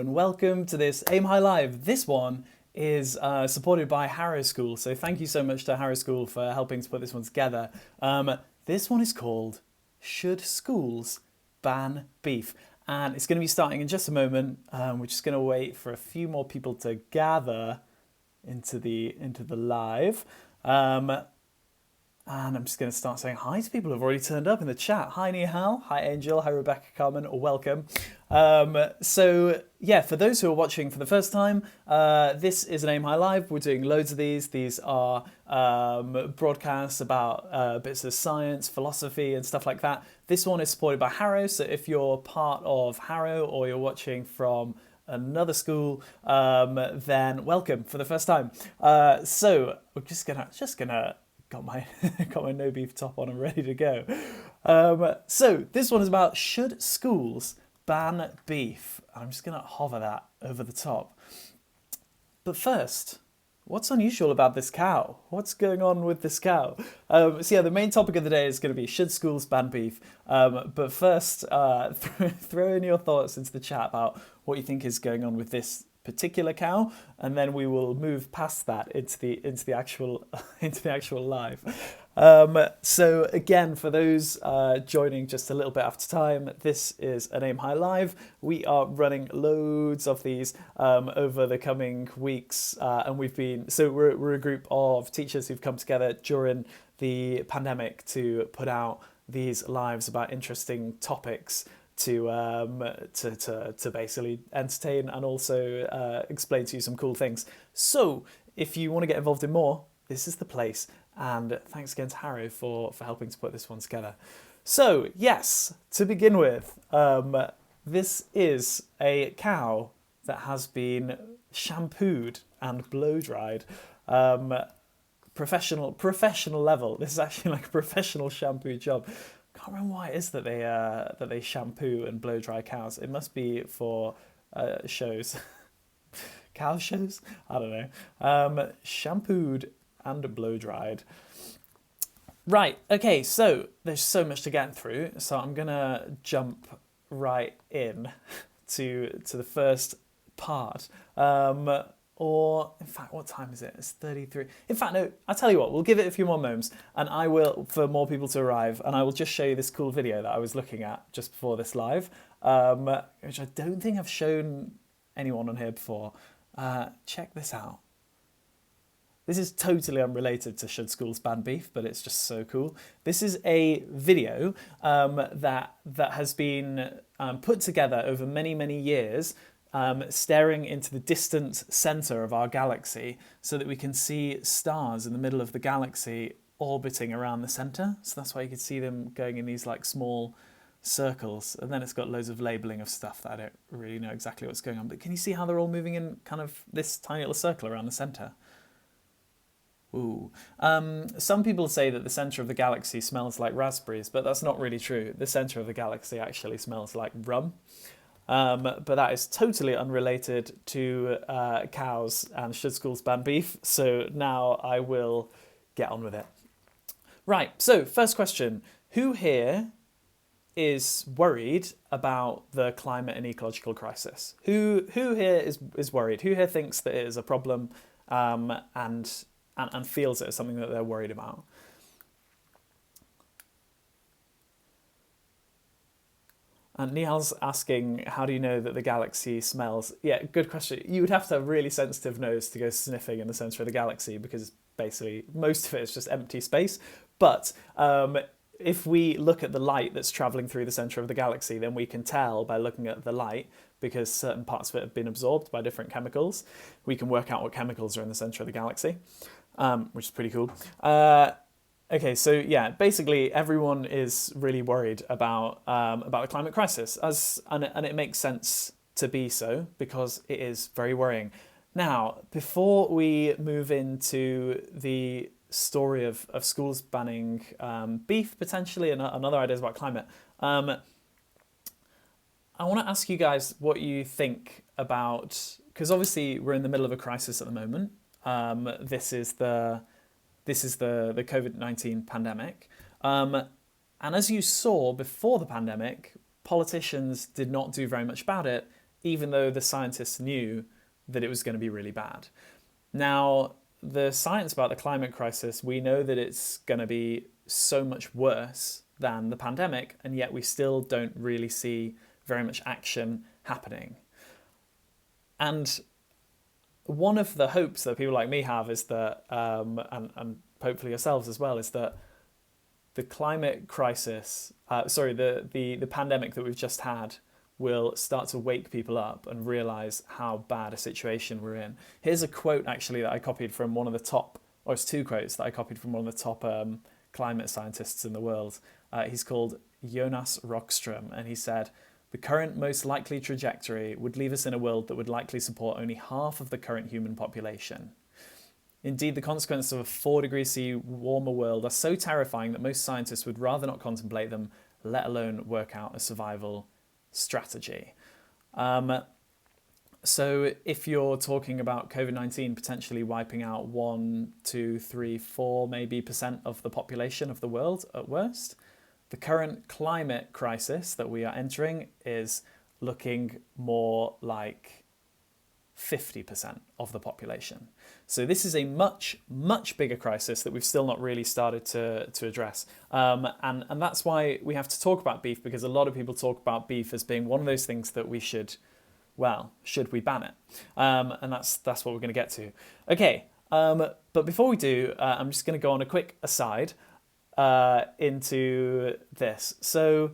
and welcome to this Aim High Live. This one is supported by Harrow School, so thank you so much to Harrow School for helping to put this one together. This one is called Should Schools Ban Beef? And it's going to be starting in just a moment. We're just going to wait for a few more people to gather into the live. And I'm just going to start saying hi to people who've already turned up in the chat. Hi, Ni Hao. Hi, Angel. Hi, Rebecca Carmen. Welcome. So, yeah, for those who are watching for the first time, this is an Aim High Live. We're doing loads of these. These are broadcasts about bits of science, philosophy, and stuff like that. This one is supported by Harrow. So if you're part of Harrow or you're watching from another school, then welcome for the first time. So we're just gonna got my no beef top on and ready to go. So this one is about should schools ban beef? I'm just gonna hover that over the top. But first, what's unusual about this cow? What's going on with this cow? So yeah, the main topic of the day is going to be should schools ban beef? But first, throw in your thoughts into the chat about what you think is going on with this particular cow, and then we will move past that into the actual live. So again, for those joining just a little bit after time, this is an Aim High Live. We are running loads of these over the coming weeks, and we're a group of teachers who've come together during the pandemic to put out these lives about interesting topics to basically entertain and also explain to you some cool things. So if you want to get involved in more, this is the place. And thanks again to Harrow for helping to put this one together. So yes, to begin with, this is a cow that has been shampooed and blow dried. Professional level. This is actually like a professional shampoo job. Can't remember why it is that they shampoo and blow dry cows. It must be for shows, cow shows. I don't know. Shampooed and blow dried. Right. Okay. So there's so much to get through. So I'm gonna jump right in to the first part. Or, in fact, what time is it? It's 33. In fact, no, I'll tell you what, we'll give it a few more moments, and I will, for more people to arrive, and I will just show you this cool video that I was looking at just before this live, which I don't think I've shown anyone on here before. Check this out. This is totally unrelated to should schools ban beef, but it's just so cool. This is a video that has been put together over many, many years, staring into the distant centre of our galaxy so that we can see stars in the middle of the galaxy orbiting around the centre. So that's why you can see them going in these like small circles. And then it's got loads of labelling of stuff that I don't really know exactly what's going on. But can you see how they're all moving in kind of this tiny little circle around the centre? Ooh. Some people say that the centre of the galaxy smells like raspberries, but that's not really true. The centre of the galaxy actually smells like rum. But that is totally unrelated to cows and should schools ban beef. So now I will get on with it. Right, so first question. Who here is worried about the climate and ecological crisis? Who here is worried? Who here thinks that it is a problem and feels it as something that they're worried about? And Nihal's asking, how do you know that the galaxy smells? Yeah, good question. You would have to have a really sensitive nose to go sniffing in the centre of the galaxy because basically most of it is just empty space. But if we look at the light that's travelling through the centre of the galaxy, then we can tell by looking at the light, because certain parts of it have been absorbed by different chemicals. We can work out what chemicals are in the centre of the galaxy, which is pretty cool. Okay, so yeah, basically everyone is really worried about the climate crisis, and it makes sense to be so because it is very worrying. Now, before we move into the story of schools banning beef potentially and other ideas about climate, I want to ask you guys what you think about, because obviously we're in the middle of a crisis at the moment. This is the COVID-19 pandemic. And as you saw before the pandemic, politicians did not do very much about it, even though the scientists knew that it was going to be really bad. Now, the science about the climate crisis, we know that it's going to be so much worse than the pandemic, and yet we still don't really see very much action happening. And one of the hopes that people like me have is that, and hopefully yourselves as well, is that the climate crisis, the pandemic that we've just had will start to wake people up and realise how bad a situation we're in. Here's a quote actually that I copied from one of the top, or it's two quotes that I copied from one of the top climate scientists in the world. He's called Jonas Rockström, and he said, "The current most likely trajectory would leave us in a world that would likely support only half of the current human population. Indeed, the consequences of a 4 degrees C warmer world are so terrifying that most scientists would rather not contemplate them, let alone work out a survival strategy." So if you're talking about COVID-19 potentially wiping out 1, 2, 3, 4 maybe % of the population of the world at worst, the current climate crisis that we are entering is looking more like 50% of the population. So this is a much, much bigger crisis that we've still not really started to address. And that's why we have to talk about beef, because a lot of people talk about beef as being one of those things that we should we ban it? And that's what we're going to get to. Okay, but before we do, I'm just going to go on a quick aside into this. So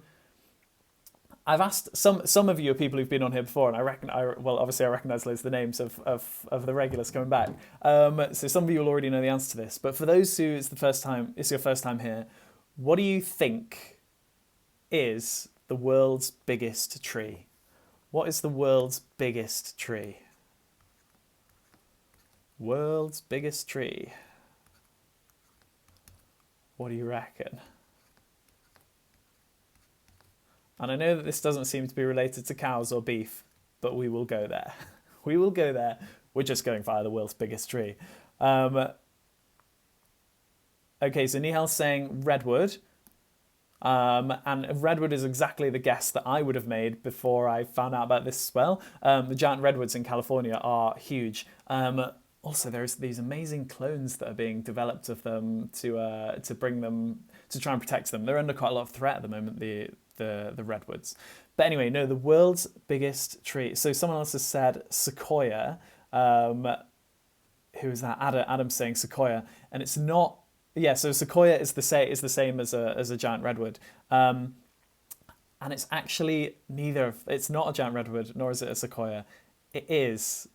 I've asked some of you are people who've been on here before, and obviously I recognise loads of the names of the regulars coming back. So some of you will already know the answer to this, but for those who it's your first time here, what do you think is the world's biggest tree? What is the world's biggest tree? World's biggest tree. What do you reckon? And I know that this doesn't seem to be related to cows or beef, but we will go there. We will go there. We're just going via the world's biggest tree. Okay, so Nihal's saying redwood. And redwood is exactly the guess that I would have made before I found out about this as well. The giant redwoods in California are huge. Also, there's these amazing clones that are being developed of them to bring them, to try and protect them. They're under quite a lot of threat at the moment, the redwoods. But anyway, no, the world's biggest tree. So someone else has said sequoia. Who is that? Adam's saying sequoia, and it's not. Yeah, so sequoia is the same as a giant redwood, and it's actually neither. It's not a giant redwood, nor is it a sequoia. It is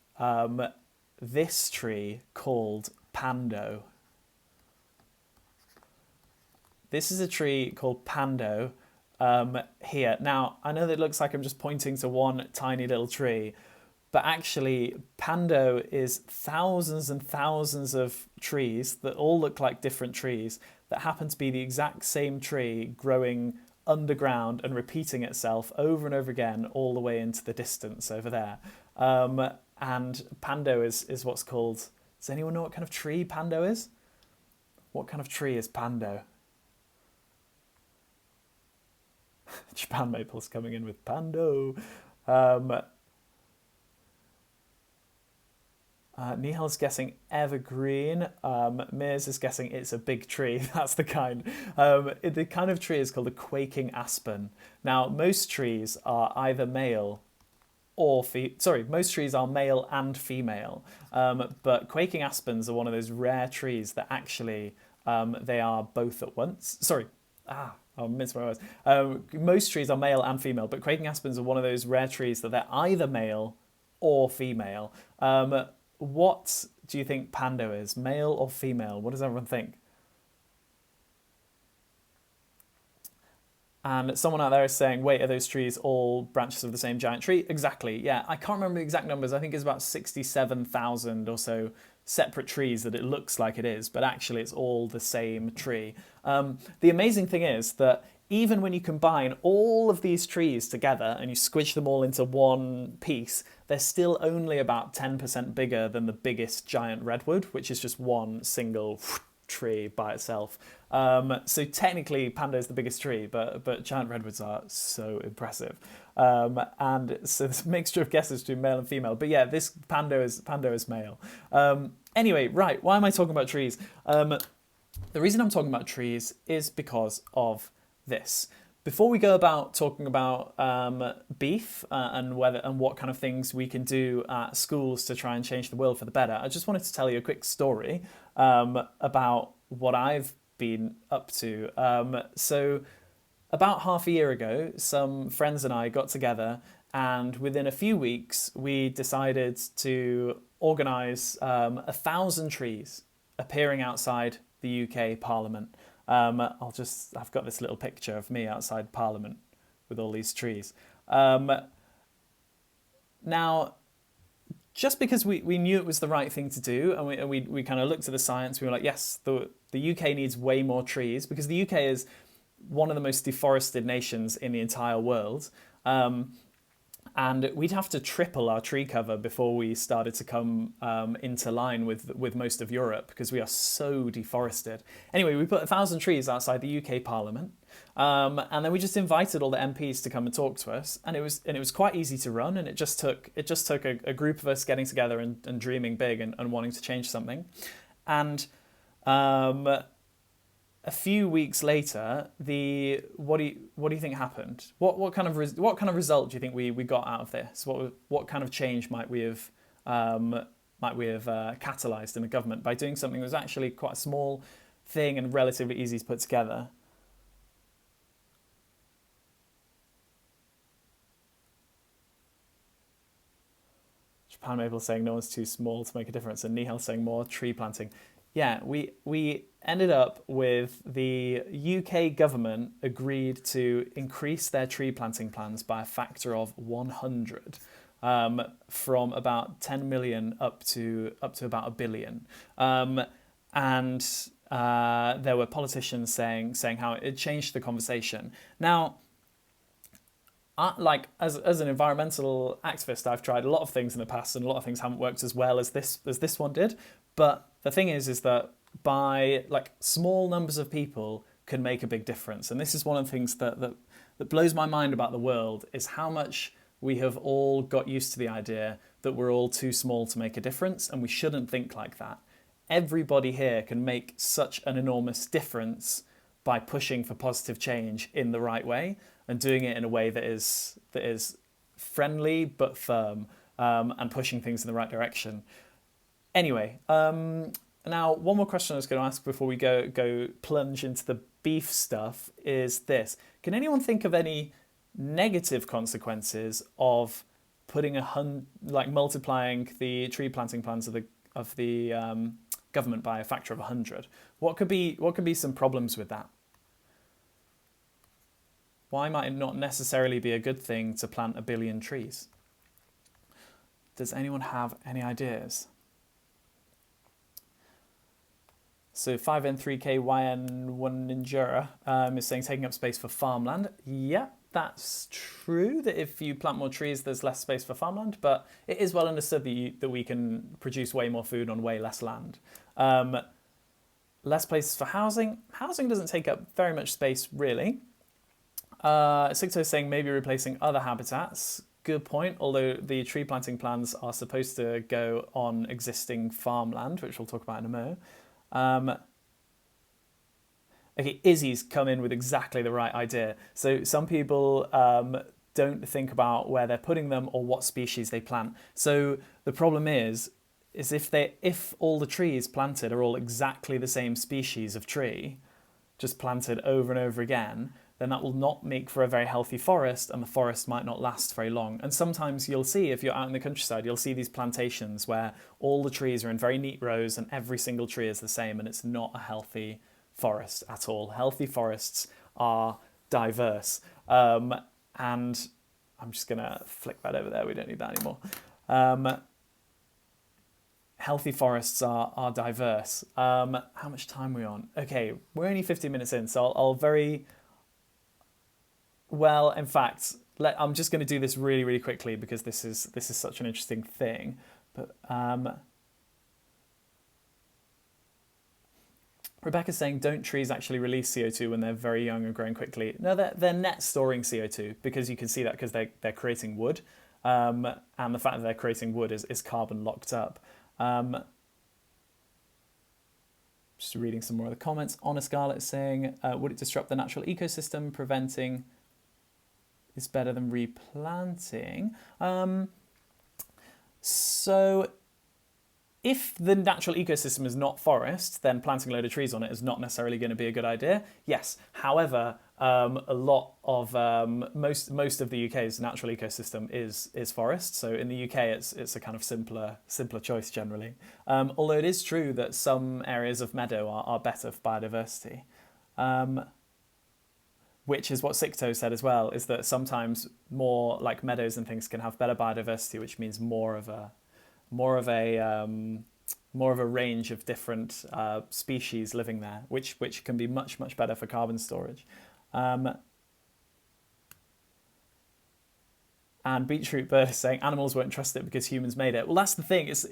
this tree called pando. This is a tree called pando here. Now, I know that it looks like I'm just pointing to one tiny little tree, but actually pando is thousands and thousands of trees that all look like different trees that happen to be the exact same tree growing underground and repeating itself over and over again all the way into the distance over there. And pando is what's called... Does anyone know what kind of tree pando is? What kind of tree is pando? Japan Maple's coming in with pando. Nihal's guessing evergreen. Mears is guessing it's a big tree. That's the kind. The kind of tree is called a quaking aspen. Now, most trees are either male or most trees are male and female. But quaking aspens are one of those rare trees that actually they are both at once. I minced my words. Most trees are male and female, but quaking aspens are one of those rare trees that they're either male or female. What do you think pando is? Male or female? What does everyone think? And someone out there is saying, wait, are those trees all branches of the same giant tree? Exactly, yeah. I can't remember the exact numbers. I think it's about 67,000 or so separate trees that it looks like it is, but actually it's all the same tree. The amazing thing is that even when you combine all of these trees together and you squish them all into one piece, they're still only about 10% bigger than the biggest giant redwood, which is just one single tree by itself. So technically, panda is the biggest tree, but giant redwoods are so impressive. And so this mixture of guesses between male and female. But yeah, this panda is male. Anyway, right, why am I talking about trees? The reason I'm talking about trees is because of this. Before we go about talking about beef and what kind of things we can do at schools to try and change the world for the better, I just wanted to tell you a quick story about what I've been up to. So about half a year ago, some friends and I got together, and within a few weeks, we decided to organise 1,000 trees appearing outside the UK Parliament. I've got this little picture of me outside Parliament with all these trees. Now, just because we knew it was the right thing to do, and we kind of looked at the science, we were like, yes, the UK needs way more trees, because the UK is one of the most deforested nations in the entire world. And we'd have to triple our tree cover before we started to come into line with most of Europe, because we are so deforested. Anyway, we put 1,000 trees outside the UK Parliament, and then we just invited all the MPs to come and talk to us. And it was quite easy to run, and it just took a group of us getting together and dreaming big and wanting to change something. And a few weeks later, what do you think happened? What kind of result do you think we got out of this? What kind of change might we have catalysed in the government by doing something that was actually quite a small thing and relatively easy to put together? Japan Maple saying no one's too small to make a difference, and Nihal saying more tree planting. Yeah, we ended up with the UK government agreed to increase their tree planting plans by a factor of 100, from about 10 million up to about 1 billion. And there were politicians saying how it changed the conversation. Now, as an environmental activist, I've tried a lot of things in the past, and a lot of things haven't worked as well as this one did. But the thing is that by small numbers of people can make a big difference, and this is one of the things that blows my mind about the world, is how much we have all got used to the idea that we're all too small to make a difference, and we shouldn't think like that. Everybody here can make such an enormous difference by pushing for positive change in the right way and doing it in a way that is friendly but firm, and pushing things in the right direction. Anyway, now one more question I was going to ask before we go plunge into the beef stuff is this: can anyone think of any negative consequences of putting multiplying the tree planting plans of the government by a factor of 100? What could be some problems with that? Why might it not necessarily be a good thing to plant 1 billion trees? Does anyone have any ideas? So 5N3KYN1 Ninjura is saying taking up space for farmland. Yeah, that's true, that if you plant more trees, there's less space for farmland, but it is well understood that we can produce way more food on way less land. Less places for housing. Housing doesn't take up very much space, really. Sixto is saying maybe replacing other habitats. Good point, although the tree planting plans are supposed to go on existing farmland, which we'll talk about in a moment. Okay, Izzy's come in with exactly the right idea. So some people don't think about where they're putting them or what species they plant. So the problem is if all the trees planted are all exactly the same species of tree, just planted over and over again, then that will not make for a very healthy forest, and the forest might not last very long. And sometimes you'll see, if you're out in the countryside, you'll see these plantations where all the trees are in very neat rows and every single tree is the same, and it's not a healthy forest at all. Healthy forests are diverse. And I'm just going to flick that over there. We don't need that anymore. Healthy forests are diverse. How much time are we on? Okay, we're only 15 minutes in, so I'll very... Well, in fact, I'm just going to do this really, really quickly because this is such an interesting thing. But Rebecca's saying, don't trees actually release CO2 when they're very young and growing quickly? No, they're net storing CO2, because you can see that because they're creating wood. And the fact that they're creating wood is carbon locked up. Just reading some more of the comments. Honest Scarlet is saying, would it disrupt the natural ecosystem? Preventing is better than replanting. So if the natural ecosystem is not forest, then planting a load of trees on it is not necessarily going to be a good idea. Yes, however, a lot of most of the UK's natural ecosystem is forest. So in the UK, it's a kind of simpler choice generally. Although it is true that some areas of meadow are better for biodiversity, which is what Sicto said as well. Is that sometimes more like meadows and things can have better biodiversity, which means more of a range of different species living there, which can be much better for carbon storage. And Beetroot Bird is saying animals won't trust it because humans made it. Well, that's the thing. It's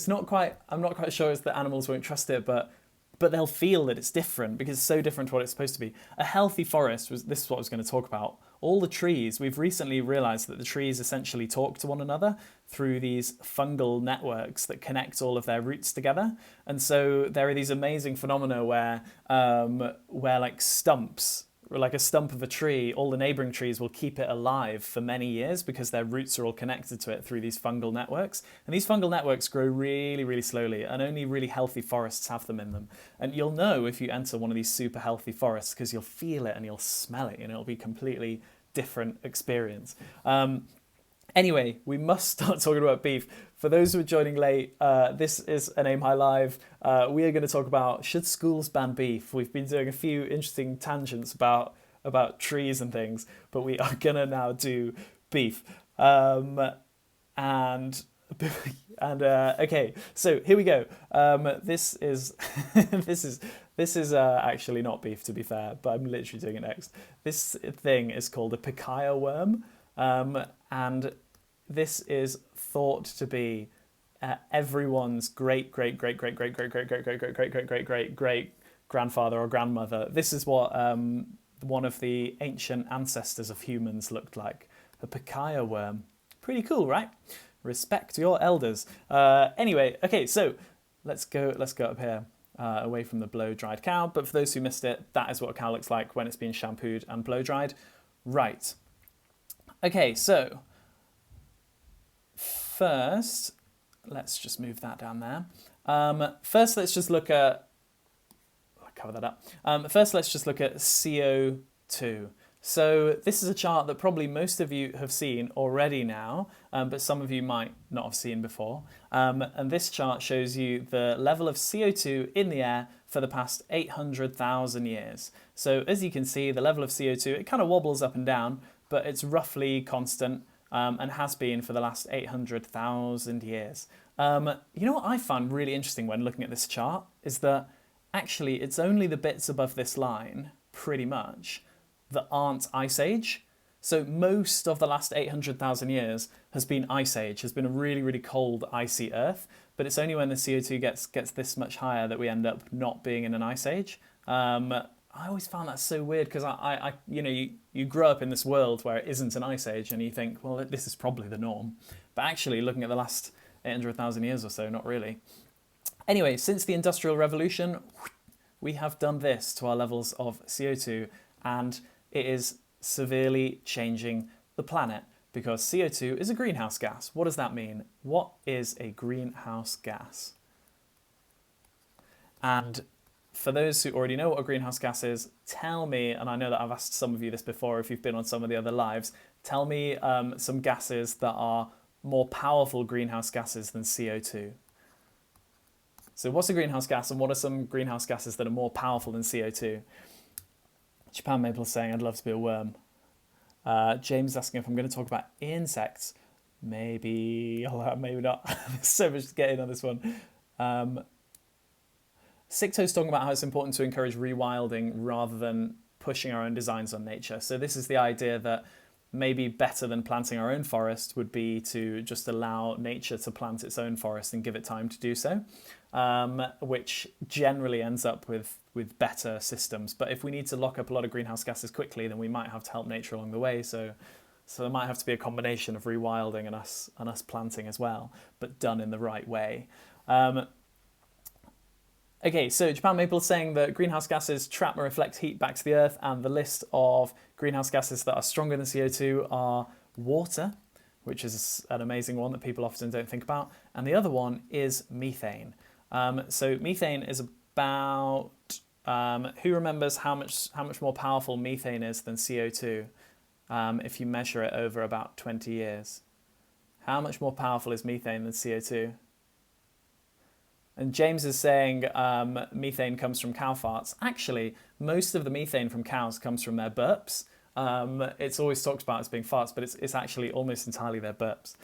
not quite. I'm not quite sure it's that animals won't trust it, but they'll feel that it's different because it's so different to what it's supposed to be. A healthy forest this is what I was going to talk about. All the trees, we've recently realized that the trees essentially talk to one another through these fungal networks that connect all of their roots together. And so there are these amazing phenomena where like stumps, or like a stump of a tree, all the neighboring trees will keep it alive for many years because their roots are all connected to it through these fungal networks. And these fungal networks grow really, really slowly, and only really healthy forests have them in them. And you'll know if you enter one of these super healthy forests because you'll feel it and you'll smell it, and it'll be a completely different experience. Anyway, we must start talking about beef. For those who are joining late, this is an Aim High Live. We are going to talk about, should schools ban beef? We've been doing a few interesting tangents about trees and things, but we are going to now do beef. Okay, so here we go. This is this is actually not beef, to be fair, but I'm literally doing it next. This thing is called a picaya worm. And this is thought to be everyone's great grandfather or grandmother. This is what one of the ancient ancestors of humans looked like. A picaya worm. Pretty cool, right? Respect your elders. Anyway, okay, so let's go up here, away from the blow-dried cow. But for those who missed it, that is what a cow looks like when it's been shampooed and blow-dried. Right. Okay, so first, let's just move that down there. First, let's just look at, I'll cover that up. First, let's just look at CO2. So this is a chart that probably most of you have seen already now, but some of you might not have seen before. And this chart shows you the level of CO2 in the air for the past 800,000 years. So as you can see, the level of CO2, it kind of wobbles up and down, but it's roughly constant and has been for the last 800,000 years. You know what I find really interesting when looking at this chart is that actually it's only the bits above this line, pretty much, that aren't Ice Age. So most of the last 800,000 years has been Ice Age, has been a really, really cold, icy Earth, but it's only when the CO2 gets this much higher that we end up not being in an Ice Age. I always found that so weird because you grow up in this world where it isn't an ice age and you think, well, this is probably the norm. But actually, looking at the last 800,000 years or so, not really. Anyway, since the Industrial Revolution, we have done this to our levels of CO2, and it is severely changing the planet because CO2 is a greenhouse gas. What does that mean? What is a greenhouse gas? And for those who already know what a greenhouse gas is, tell me, and I know that I've asked some of you this before if you've been on some of the other lives, tell me some gases that are more powerful greenhouse gases than CO2. So what's a greenhouse gas and what are some greenhouse gases that are more powerful than CO2? Japan Maple is saying, I'd love to be a worm. James is asking if I'm going to talk about insects. Maybe, maybe not. There's so much to get in on this one. Sicto's talking about how it's important to encourage rewilding rather than pushing our own designs on nature. So this is the idea that maybe better than planting our own forest would be to just allow nature to plant its own forest and give it time to do so, which generally ends up with better systems. But if we need to lock up a lot of greenhouse gases quickly, then we might have to help nature along the way. So there might have to be a combination of rewilding and us planting as well, but done in the right way. Okay, so Japan Maple is saying that greenhouse gases trap and reflect heat back to the earth, and the list of greenhouse gases that are stronger than CO2 are water, which is an amazing one that people often don't think about, and the other one is methane. So methane is about, who remembers how much more powerful methane is than CO2 if you measure it over about 20 years? How much more powerful is methane than CO2? And James is saying methane comes from cow farts. Actually, most of the methane from cows comes from their burps. It's always talked about as being farts, but it's actually almost entirely their burps.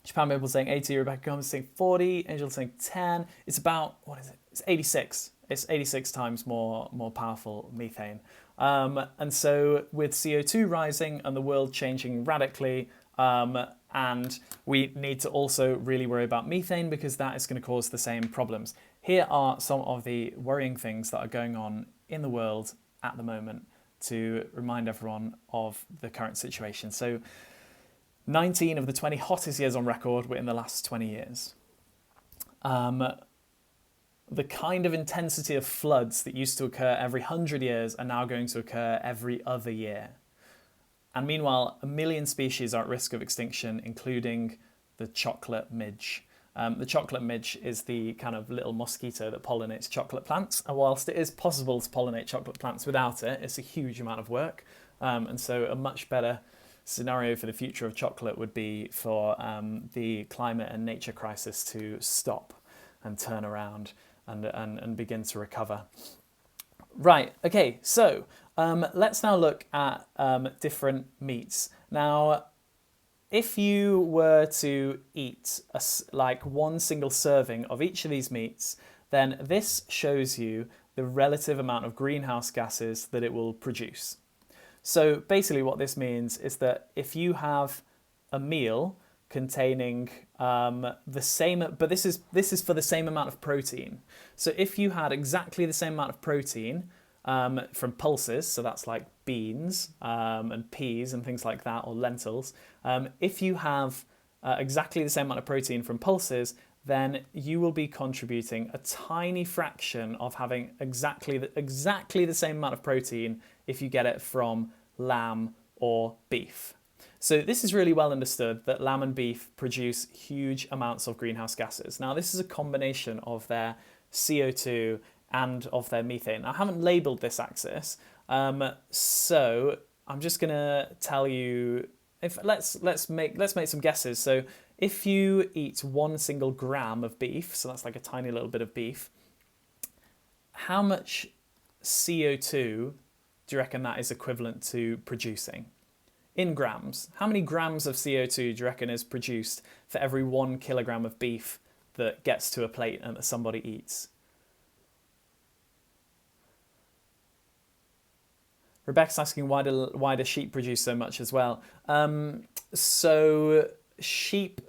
Japan Maple saying 80, Rebecca Gomes saying 40, Angel saying 10. It's about, what is it? It's 86. It's 86 times more powerful methane. And so with CO2 rising and the world changing radically, and we need to also really worry about methane because that is going to cause the same problems. Here are some of the worrying things that are going on in the world at the moment to remind everyone of the current situation. So 19 of the 20 hottest years on record were in the last 20 years. The kind of intensity of floods that used to occur every 100 years are now going to occur every other year. And meanwhile, 1 million species are at risk of extinction, including the chocolate midge. The chocolate midge is the kind of little mosquito that pollinates chocolate plants. And whilst it is possible to pollinate chocolate plants without it, it's a huge amount of work. And so a much better scenario for the future of chocolate would be for the climate and nature crisis to stop and turn around and begin to recover. Right, okay, so let's now look at different meats. Now, if you were to eat like one single serving of each of these meats, then this shows you the relative amount of greenhouse gases that it will produce. So basically what this means is that if you have a meal containing the same, but this is for the same amount of protein. So if you had exactly the same amount of protein from pulses, so that's like beans and peas and things like that, or lentils, if you have exactly the same amount of protein from pulses, then you will be contributing a tiny fraction of having exactly the same amount of protein if you get it from lamb or beef. So this is really well understood that lamb and beef produce huge amounts of greenhouse gases. Now this is a combination of their CO2 and of their methane. I haven't labelled this axis, so I'm just going to tell you. Let's make some guesses. So if you eat 1 single gram of beef, so that's like a tiny little bit of beef, how much CO2 do you reckon that is equivalent to producing? In grams, how many grams of CO2 do you reckon is produced for every 1 kilogram of beef that gets to a plate and that somebody eats? Rebecca's asking why do sheep produce so much as well? So sheep,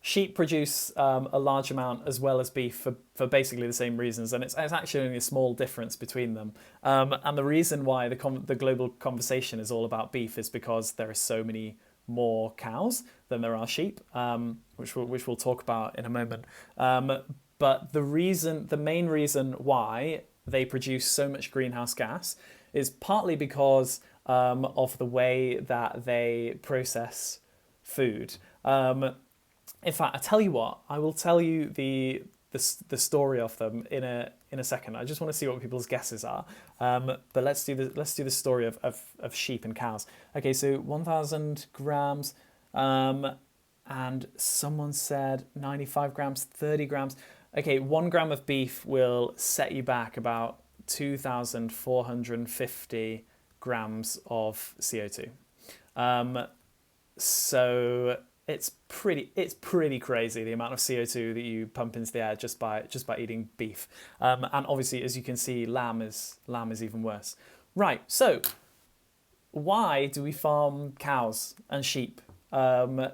sheep produce a large amount as well as beef for basically the same reasons, and it's actually only a small difference between them. And the reason why the global conversation is all about beef is because there are so many more cows than there are sheep, which we'll talk about in a moment. But the main reason why they produce so much greenhouse gas is partly because of the way that they process food. In fact, I tell you what, I will tell you the story of them in a second. I just want to see what people's guesses are. But let's do the story of sheep and cows. Okay, so 1,000 grams, and someone said 95 grams, 30 grams. Okay, 1 gram of beef will set you back about 2,450 grams of CO2. So it's pretty crazy the amount of CO2 that you pump into the air just by eating beef. And obviously, as you can see, lamb is even worse. Right. So why do we farm cows and sheep? The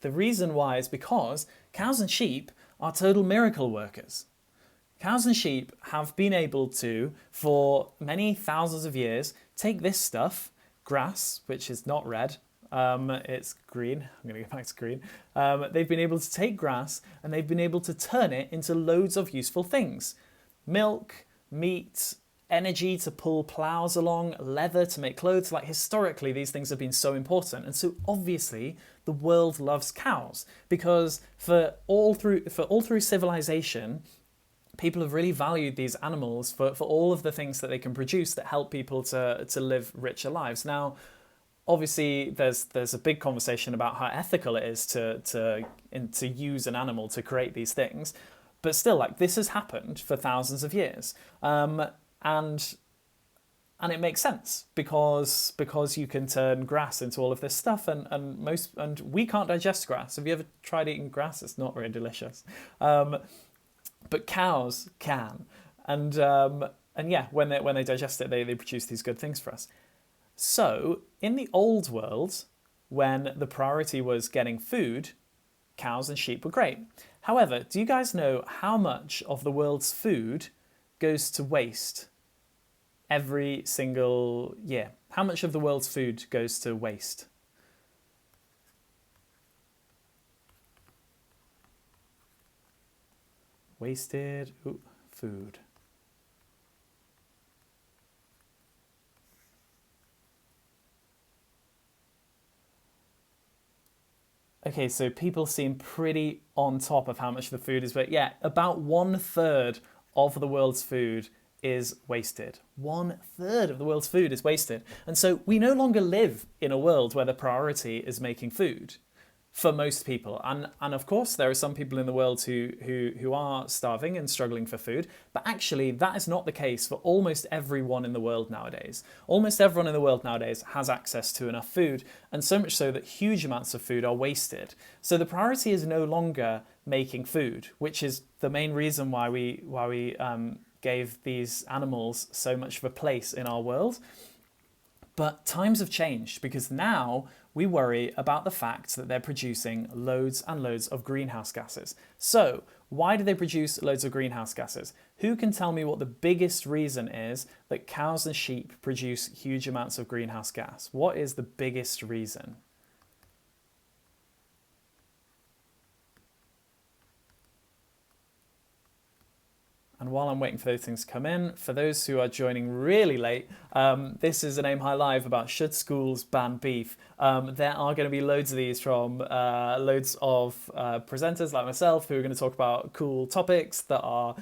reason why is because cows and sheep are total miracle workers. Cows and sheep have been able to, for many thousands of years, take this stuff, grass, which is not red, it's green. I'm going to go back to green. They've been able to take grass and they've been able to turn it into loads of useful things. Milk, meat, energy to pull plows along, leather to make clothes. Like historically, these things have been so important. And so obviously the world loves cows because for all through civilization, people have really valued these animals for all of the things that they can produce that help people to live richer lives. Now, obviously, there's a big conversation about how ethical it is to use an animal to create these things, but still, like, this has happened for thousands of years, and it makes sense because you can turn grass into all of this stuff, and we can't digest grass. Have you ever tried eating grass? It's not very delicious, but cows can, and yeah, when they digest it, they produce these good things for us. So, in the old world, when the priority was getting food, cows and sheep were great. However, do you guys know how much of the world's food goes to waste every single year? How much of the world's food goes to waste? Wasted food. Okay, so people seem pretty on top of how much the food is, but yeah, about 1/3 of the world's food is wasted. 1/3 of the world's food is wasted. And so we no longer live in a world where the priority is making food for most people. And of course, there are some people in the world who are starving and struggling for food, but actually that is not the case for almost everyone in the world nowadays. Almost everyone in the world nowadays has access to enough food, and so much so that huge amounts of food are wasted. So the priority is no longer making food, which is the main reason why we gave these animals so much of a place in our world. But times have changed because now we worry about the fact that they're producing loads and loads of greenhouse gases. So why do they produce loads of greenhouse gases? Who can tell me what the biggest reason is that cows and sheep produce huge amounts of greenhouse gas? What is the biggest reason? And while I'm waiting for those things to come in, for those who are joining really late, this is an Aim High Live about should schools ban beef. There are going to be loads of these from loads of presenters like myself who are going to talk about cool topics that are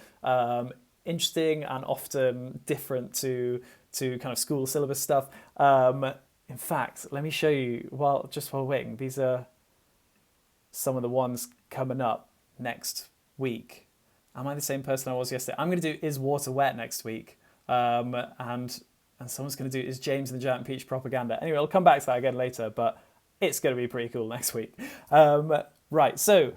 interesting and often different to kind of school syllabus stuff. In fact, let me show you, while waiting, these are some of the ones coming up next week. Am I the same person I was yesterday? I'm going to do Is Water Wet next week. And someone's going to do Is James and the Giant Peach Propaganda. Anyway, I'll come back to that again later, but it's going to be pretty cool next week. Right, so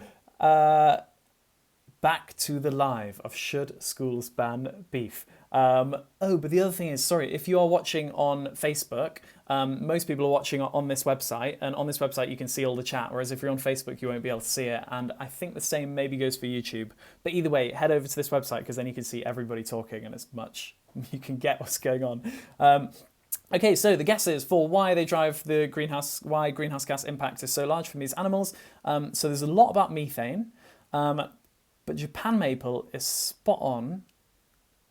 back to the live of Should Schools Ban Beef? But the other thing is, sorry, if you are watching on Facebook, most people are watching on this website, and on this website you can see all the chat, whereas if you're on Facebook you won't be able to see it, and I think the same maybe goes for YouTube. But either way, head over to this website because then you can see everybody talking and as much you can get what's going on. Okay, so the guesses for why why greenhouse gas impact is so large from these animals. So there's a lot about methane, but Japan maple is spot on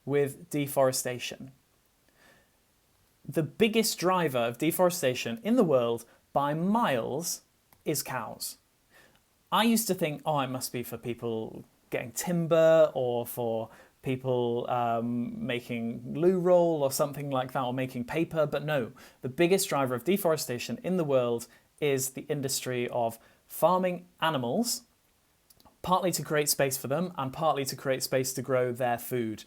with deforestation. The biggest driver of deforestation in the world by miles is cows. I used to think, it must be for people getting timber or for people making loo roll or something like that, or making paper, but no, the biggest driver of deforestation in the world is the industry of farming animals, partly to create space for them and partly to create space to grow their food.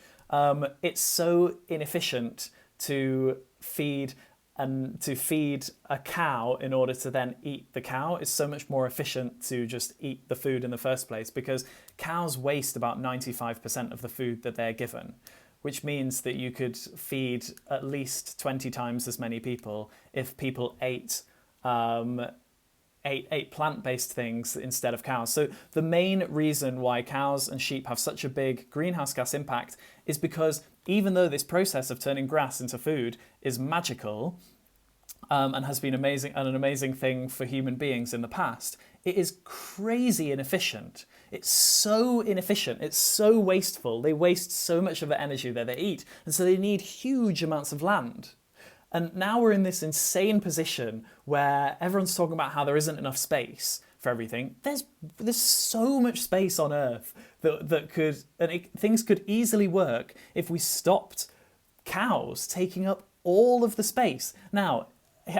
It's so inefficient to feed a cow in order to then eat the cow. It's so much more efficient to just eat the food in the first place because cows waste about 95% of the food that they're given. which means that you could feed at least 20 times as many people if people ate plant-based things instead of cows. So the main reason why cows and sheep have such a big greenhouse gas impact is because even though this process of turning grass into food is magical, and has been amazing and an amazing thing for human beings in the past, it is crazy inefficient. It's so inefficient. It's so wasteful. They waste so much of the energy that they eat, and so they need huge amounts of land. And now we're in this insane position where everyone's talking about how there isn't enough space for everything. There's so much space on Earth that could, and things could easily work if we stopped cows taking up all of the space. Now,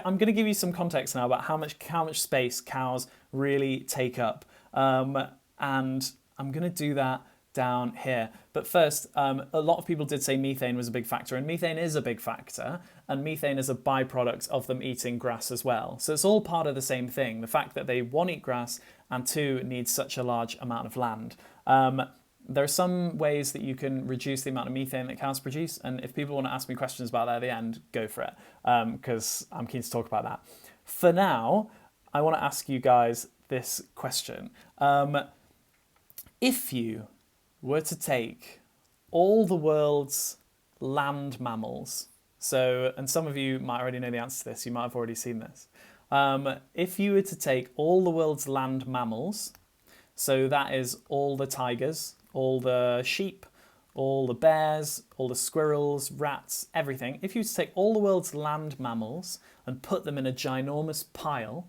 I'm going to give you some context now about how much space cows really take up, and I'm going to do that down here. But first, a lot of people did say methane was a big factor, and methane is a big factor, and methane is a byproduct of them eating grass as well. So it's all part of the same thing, the fact that they, one, eat grass, and two, need such a large amount of land. There are some ways that you can reduce the amount of methane that cows produce, and if people want to ask me questions about that at the end, go for it, because I'm keen to talk about that. For now, I want to ask you guys this question. If you were to take all the world's land mammals, and some of you might already know the answer to this, you might have already seen this. If you were to take all the world's land mammals, so that is all the tigers, all the sheep, all the bears, all the squirrels, rats, everything. If you were to take all the world's land mammals and put them in a ginormous pile,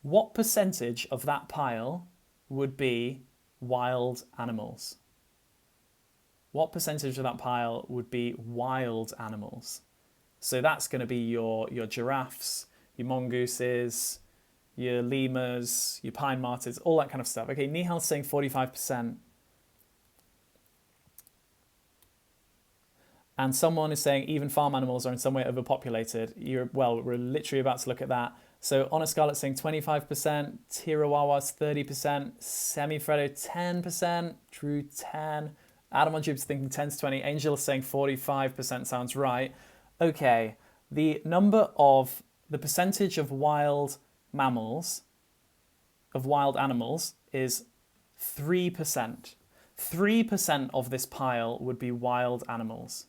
what percentage of that pile would be wild animals? What percentage of that pile would be wild animals? So that's going to be your giraffes, your mongooses, your lemurs, your pine martens, all that kind of stuff. Okay, Nihal's saying 45%. And someone is saying even farm animals are in some way overpopulated. We're literally about to look at that. So Honest Scarlet's saying 25%, Tirawawa's 30%, Semifredo 10%, Drew 10%, Adam on Jube's thinking 10 to 20, Angel is saying 45% sounds right. Okay, the percentage of wild mammals, of wild animals is 3%. 3% of this pile would be wild animals.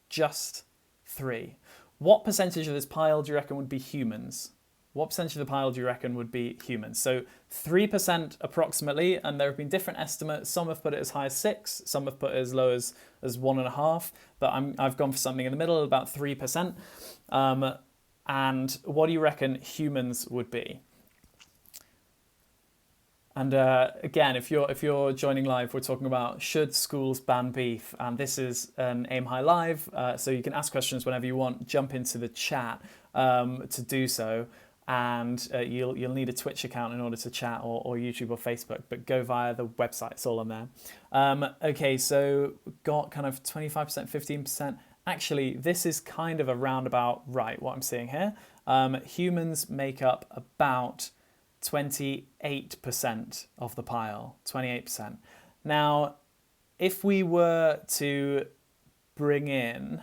Just 3. What percentage of this pile do you reckon would be humans? What percentage of the pile do you reckon would be humans? So 3% approximately, and there have been different estimates. Some have put it as high as 6, some have put it as low as 1.5, but I've gone for something in the middle, about 3%. And what do you reckon humans would be? And again, if you're joining live, we're talking about should schools ban beef, and this is an Aim High Live, so you can ask questions whenever you want. Jump into the chat to do so, and you'll need a Twitch account in order to chat, or YouTube or Facebook. But go via the website; it's all on there. Okay, so we've got kind of 25%, 15%. Actually, this is kind of a roundabout right. What I'm seeing here, humans make up about 28% of the pile, 28%. Now, if we were to bring in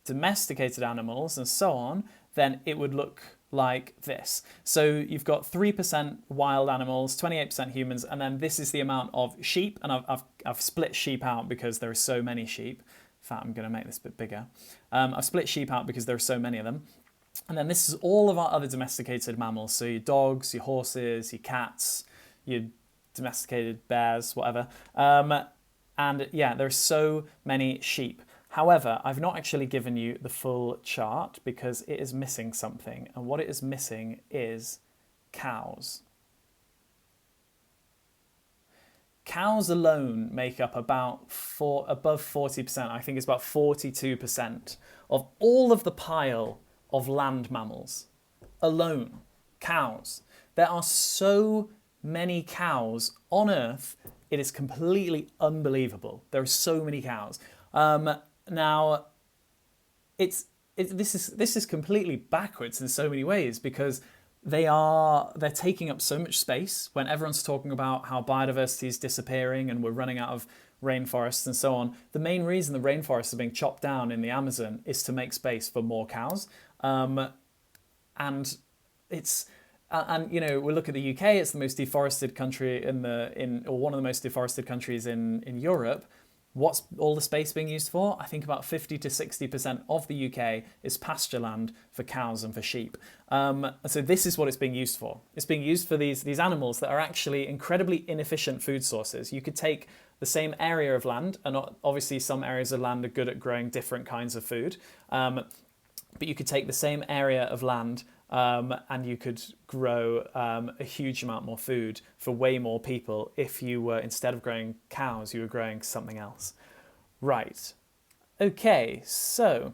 domesticated animals and so on, then it would look like this. So you've got 3% wild animals, 28% humans, and then this is the amount of sheep, and I've split sheep out because there are so many sheep. In fact, I'm going to make this a bit bigger. I've split sheep out because there are so many of them. And then this is all of our other domesticated mammals. So your dogs, your horses, your cats, your domesticated bears, whatever. And yeah, there are so many sheep. However, I've not actually given you the full chart because it is missing something. And what it is missing is cows. Cows alone make up about above 40%. I think it's about 42% of all of the pile of land mammals alone. Cows. There are so many cows on Earth, it is completely unbelievable. There are so many cows. Now, this is completely backwards in so many ways because they're taking up so much space when everyone's talking about how biodiversity is disappearing and we're running out of rainforests and so on. The main reason the rainforests are being chopped down in the Amazon is to make space for more cows. And it's and you know, we look at the UK. It's the most deforested country or one of the most deforested countries in Europe. What's all the space being used for? I think about 50 to 60% of the UK is pasture land for cows and for sheep. So this is what it's being used for. It's being used for these animals that are actually incredibly inefficient food sources. You could take the same area of land, and obviously some areas of land are good at growing different kinds of food, but you could take the same area of land and you could grow a huge amount more food for way more people if you were, instead of growing cows, you were growing something else. Right. Okay, so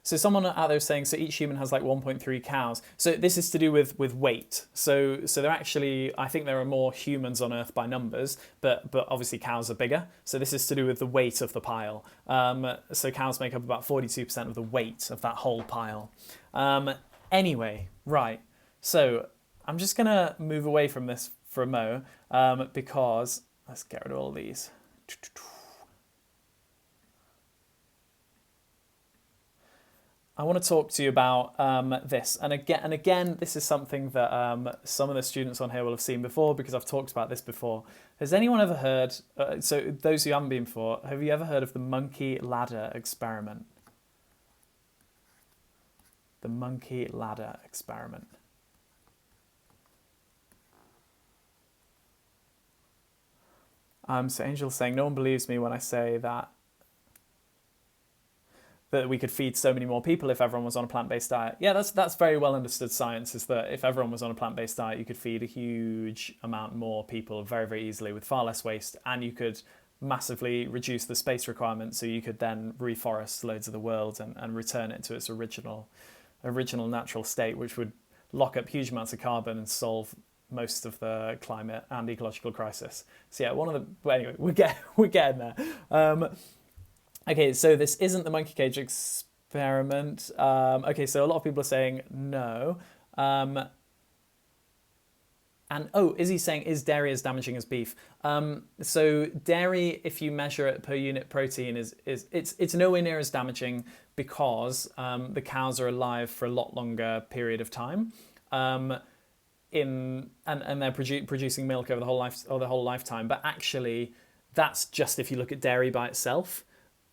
someone out there is saying, so each human has like 1.3 cows. So this is to do with weight. So they're actually, I think there are more humans on Earth by numbers, but obviously cows are bigger. So this is to do with the weight of the pile. So cows make up about 42% of the weight of that whole pile. Anyway, right. So I'm just going to move away from this for a mo, because let's get rid of all these. I want to talk to you about this, and again, this is something that some of the students on here will have seen before, because I've talked about this before. Has anyone ever heard? So those who haven't been before, have you ever heard of the monkey ladder experiment? The monkey ladder experiment. So Angel's saying, no one believes me when I say that we could feed so many more people if everyone was on a plant-based diet. Yeah, that's very well understood science, is that if everyone was on a plant-based diet, you could feed a huge amount more people very, very easily with far less waste, and you could massively reduce the space requirement, so you could then reforest loads of the world and return it to its original natural state, which would lock up huge amounts of carbon and solve most of the climate and ecological crisis. So yeah, anyway, we're getting there. Okay, so this isn't the monkey cage experiment. Okay, so a lot of people are saying no. And Izzy's saying, is dairy as damaging as beef? So dairy, if you measure it per unit protein, it's nowhere near as damaging, because the cows are alive for a lot longer period of time. And they're producing milk over the whole lifetime. But actually, that's just if you look at dairy by itself.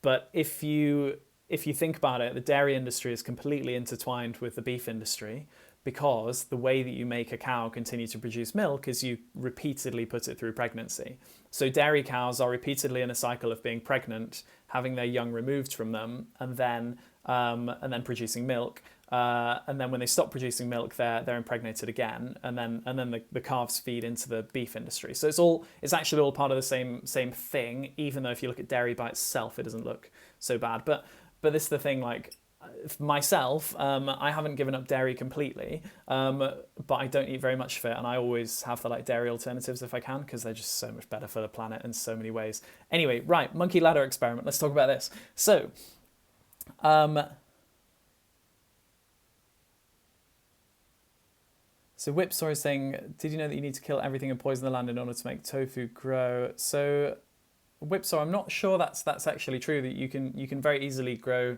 But if you think about it, the dairy industry is completely intertwined with the beef industry, because the way that you make a cow continue to produce milk is you repeatedly put it through pregnancy. So dairy cows are repeatedly in a cycle of being pregnant, having their young removed from them, and then producing milk. And then when they stop producing milk, they're impregnated again, and then the calves feed into the beef industry. So it's actually all part of the same thing, even though if you look at dairy by itself, it doesn't look so bad. But this is the thing, like myself, I haven't given up dairy completely, but I don't eat very much of it, and I always have the dairy alternatives if I can, because they're just so much better for the planet in so many ways. Anyway, right, monkey ladder experiment. Let's talk about this. So, So Whipsaw is saying, did you know that you need to kill everything and poison the land in order to make tofu grow? So Whipsaw, I'm not sure that's actually true, that you can very easily grow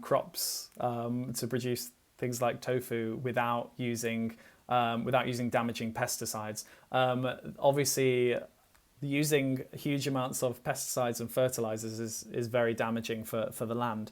crops to produce things like tofu without using damaging pesticides. Obviously, using huge amounts of pesticides and fertilizers is very damaging for the land.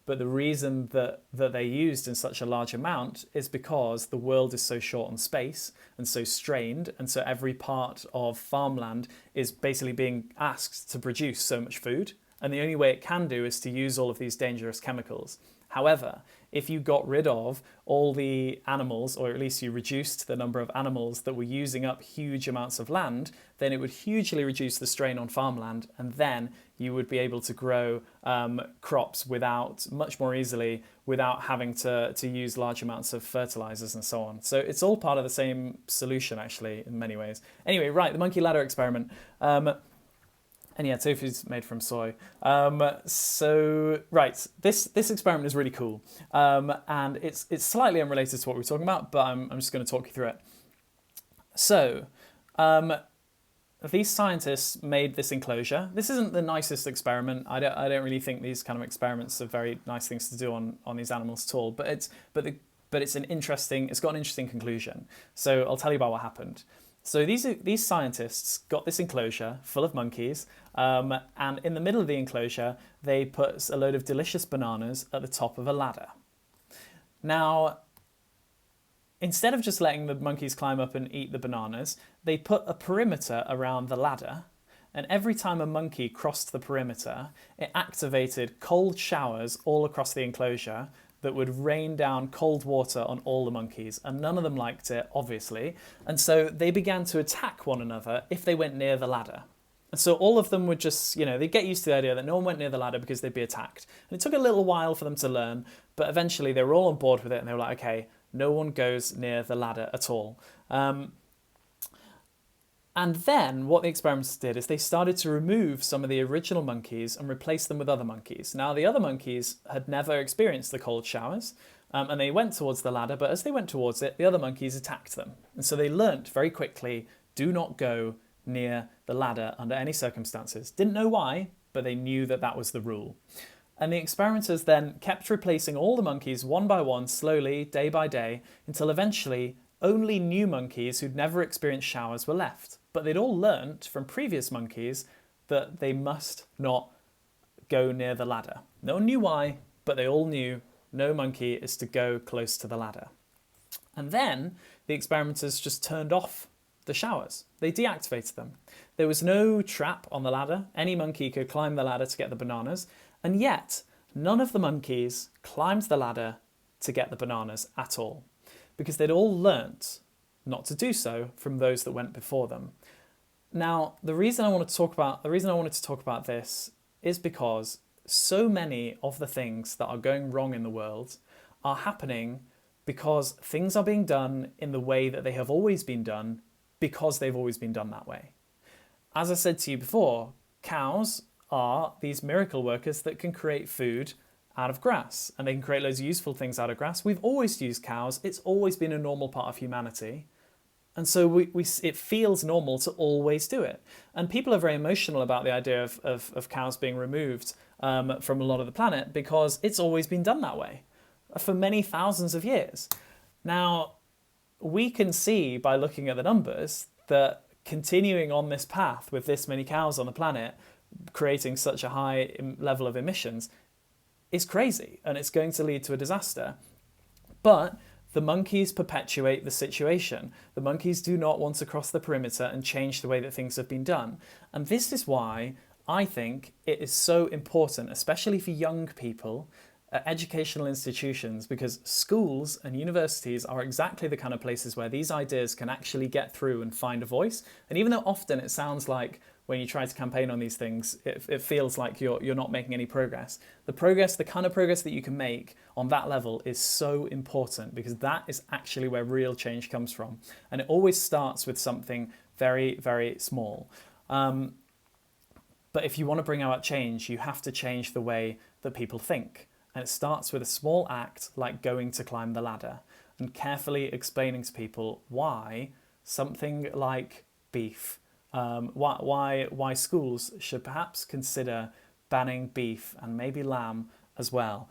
But the reason that they're used in such a large amount is because the world is so short on space and so strained, and so every part of farmland is basically being asked to produce so much food, and the only way it can do is to use all of these dangerous chemicals. However, if you got rid of all the animals, or at least you reduced the number of animals that were using up huge amounts of land, then it would hugely reduce the strain on farmland, and then you would be able to grow crops much more easily without having to use large amounts of fertilizers and so on. So it's all part of the same solution, actually, in many ways. Anyway, right, the monkey ladder experiment. And yeah, tofu's made from soy. So, right, this experiment is really cool. And it's slightly unrelated to what we're talking about, but I'm just going to talk you through it. So, these scientists made this enclosure. This isn't the nicest experiment. I don't really think these kind of experiments are very nice things to do on these animals at all. But it's an interesting. It's got an interesting conclusion. So I'll tell you about what happened. So these scientists got this enclosure full of monkeys, and in the middle of the enclosure they put a load of delicious bananas at the top of a ladder. Now, instead of just letting the monkeys climb up and eat the bananas, they put a perimeter around the ladder, and every time a monkey crossed the perimeter, it activated cold showers all across the enclosure that would rain down cold water on all the monkeys, and none of them liked it, obviously, and so they began to attack one another if they went near the ladder. And so all of them would just, they'd get used to the idea that no one went near the ladder because they'd be attacked. And it took a little while for them to learn, but eventually they were all on board with it, and they were like, okay, no one goes near the ladder at all. And then what the experimenters did is they started to remove some of the original monkeys and replace them with other monkeys. Now, the other monkeys had never experienced the cold showers, and they went towards the ladder, but as they went towards it, the other monkeys attacked them. And so they learnt very quickly, do not go near the ladder under any circumstances. Didn't know why, but they knew that that was the rule. And the experimenters then kept replacing all the monkeys one by one, slowly, day by day, until eventually only new monkeys who'd never experienced showers were left. But they'd all learnt from previous monkeys that they must not go near the ladder. No one knew why, but they all knew no monkey is to go close to the ladder. And then the experimenters just turned off the showers. They deactivated them. There was no trap on the ladder. Any monkey could climb the ladder to get the bananas. And yet, none of the monkeys climbed the ladder to get the bananas at all, because they'd all learnt not to do so from those that went before them. Now, the reason I wanted to talk about this is because so many of the things that are going wrong in the world are happening because things are being done in the way that they have always been done, because they've always been done that way. As I said to you before, cows are these miracle workers that can create food out of grass, and they can create loads of useful things out of grass. We've always used cows. It's always been a normal part of humanity. And so it feels normal to always do it. And people are very emotional about the idea of cows being removed from a lot of the planet because it's always been done that way for many thousands of years. Now, we can see by looking at the numbers that continuing on this path with this many cows on the planet, creating such a high level of emissions, is crazy, and it's going to lead to a disaster. But the monkeys perpetuate the situation. The monkeys do not want to cross the perimeter and change the way that things have been done. And this is why I think it is so important, especially for young people, at educational institutions, because schools and universities are exactly the kind of places where these ideas can actually get through and find a voice. And even though often it sounds like when you try to campaign on these things, it feels like you're not making any progress. The kind of progress that you can make on that level is so important, because that is actually where real change comes from. And it always starts with something very, very small. But if you want to bring about change, you have to change the way that people think. And it starts with a small act like going to climb the ladder and carefully explaining to people why something like beef, why schools should perhaps consider banning beef and maybe lamb as well.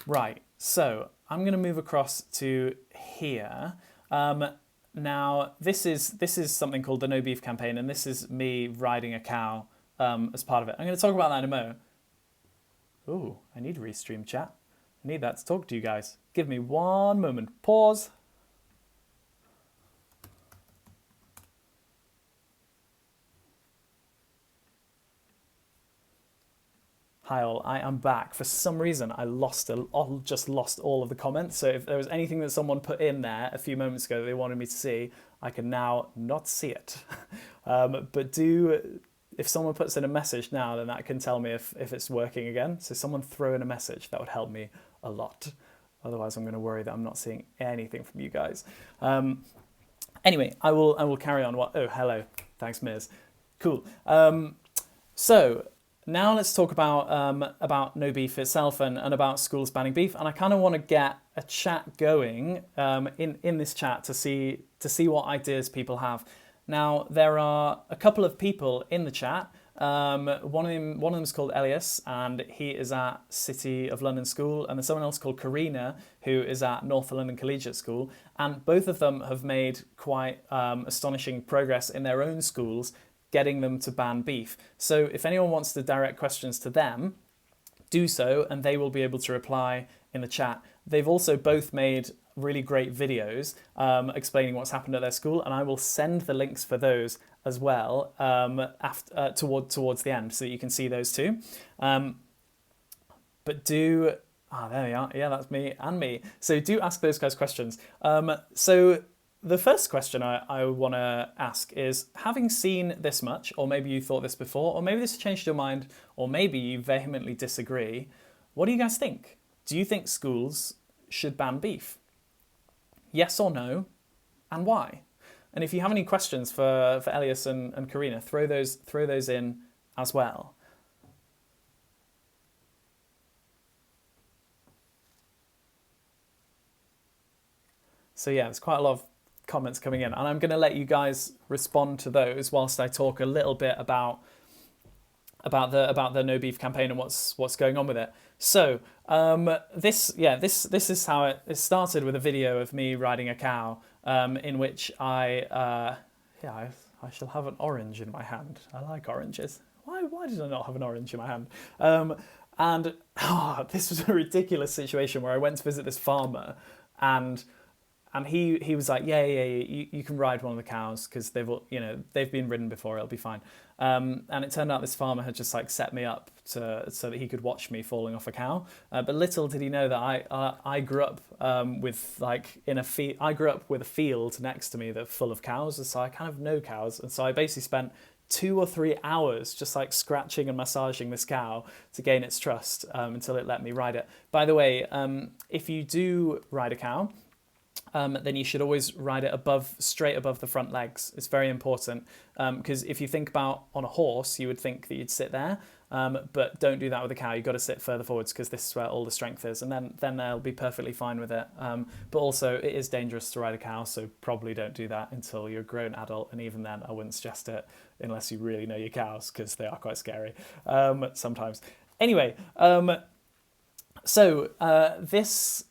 Right, so I'm going to move across to here. Now, this is something called the No Beef Campaign, and this is me riding a cow as part of it. I'm going to talk about that in a moment. Ooh, I need restream chat. I need that to talk to you guys. Give me one moment. Pause. Hi all, I am back. For some reason, I just lost all of the comments. So if there was anything that someone put in there a few moments ago that they wanted me to see, I can now not see it. But if someone puts in a message now, then that can tell me if it's working again. So someone throw in a message, that would help me a lot. Otherwise, I'm going to worry that I'm not seeing anything from you guys. Anyway, I will carry on. Oh, hello. Thanks, Miz. Cool. So now let's talk about no beef itself and about schools banning beef. And I kind of want to get a chat going in this chat to see what ideas people have. Now, there are a couple of people in the chat. One of them is called Elias, and he is at City of London School, and there's someone else called Karina, who is at North London Collegiate School, and both of them have made quite astonishing progress in their own schools, getting them to ban beef. So if anyone wants to direct questions to them, do so, and they will be able to reply in the chat. They've also both made really great videos explaining what's happened at their school, and I will send the links for those as well towards the end, so that you can see those too. But do there we are. Yeah, that's me and me. So do ask those guys questions. So the first question I want to ask is, having seen this much, or maybe you thought this before, or maybe this has changed your mind, or maybe you vehemently disagree, what do you guys think? Do you think schools should ban beef? Yes or no, and why? And if you have any questions for Elias and Karina, throw those in as well. So yeah, there's quite a lot of comments coming in, and I'm going to let you guys respond to those whilst I talk a little bit about the no beef campaign and what's going on with it. So this is how it started, with a video of me riding a cow, in which I shall have an orange in my hand. I like oranges. Why did I not have an orange in my hand? This was a ridiculous situation where I went to visit this farmer, and he was like, you can ride one of the cows because they've been ridden before, it'll be fine. And it turned out this farmer had just like set me up so that he could watch me falling off a cow. But little did he know that I grew up with a field next to me that's full of cows, and so I kind of know cows. And so I basically spent 2 or 3 hours just like scratching and massaging this cow to gain its trust until it let me ride it. By the way, if you do ride a cow, then you should always ride it straight above the front legs. It's very important, because if you think about on a horse, you would think that you'd sit there, but don't do that with a cow. You've got to sit further forwards, because this is where all the strength is, and then they'll be perfectly fine with it. But also, it is dangerous to ride a cow, so probably don't do that until you're a grown adult, and even then, I wouldn't suggest it unless you really know your cows, because they are quite scary sometimes. Anyway, so this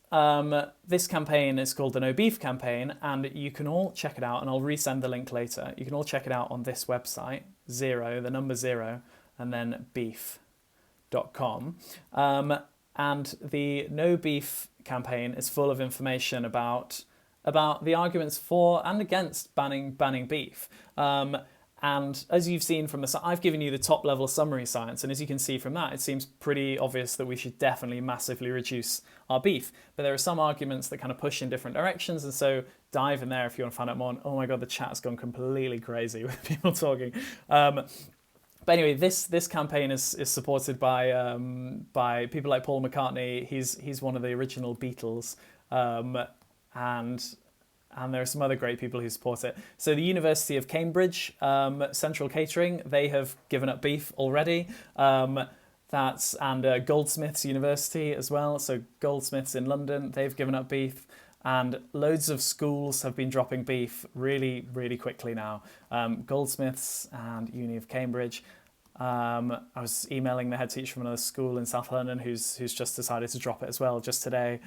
campaign is called the No Beef campaign, and you can all check it out, and I'll resend the link later. You can all check it out on this website, 0, and then beef.com. And the No Beef campaign is full of information about the arguments for and against banning beef. And as you've seen from I've given you the top level summary science, and as you can see from that, it seems pretty obvious that we should definitely massively reduce our beef. But there are some arguments that kind of push in different directions, and so dive in there if you want to find out more. And oh my god, the chat's gone completely crazy with people talking. But anyway, this campaign is supported by people like Paul McCartney. He's one of the original Beatles, and there are some other great people who support it. So the University of Cambridge, Central Catering, they have given up beef already. And Goldsmiths University as well. So Goldsmiths in London, they've given up beef. And loads of schools have been dropping beef really, really quickly now. Goldsmiths and Uni of Cambridge. I was emailing the head teacher from another school in South London who's just decided to drop it as well just today.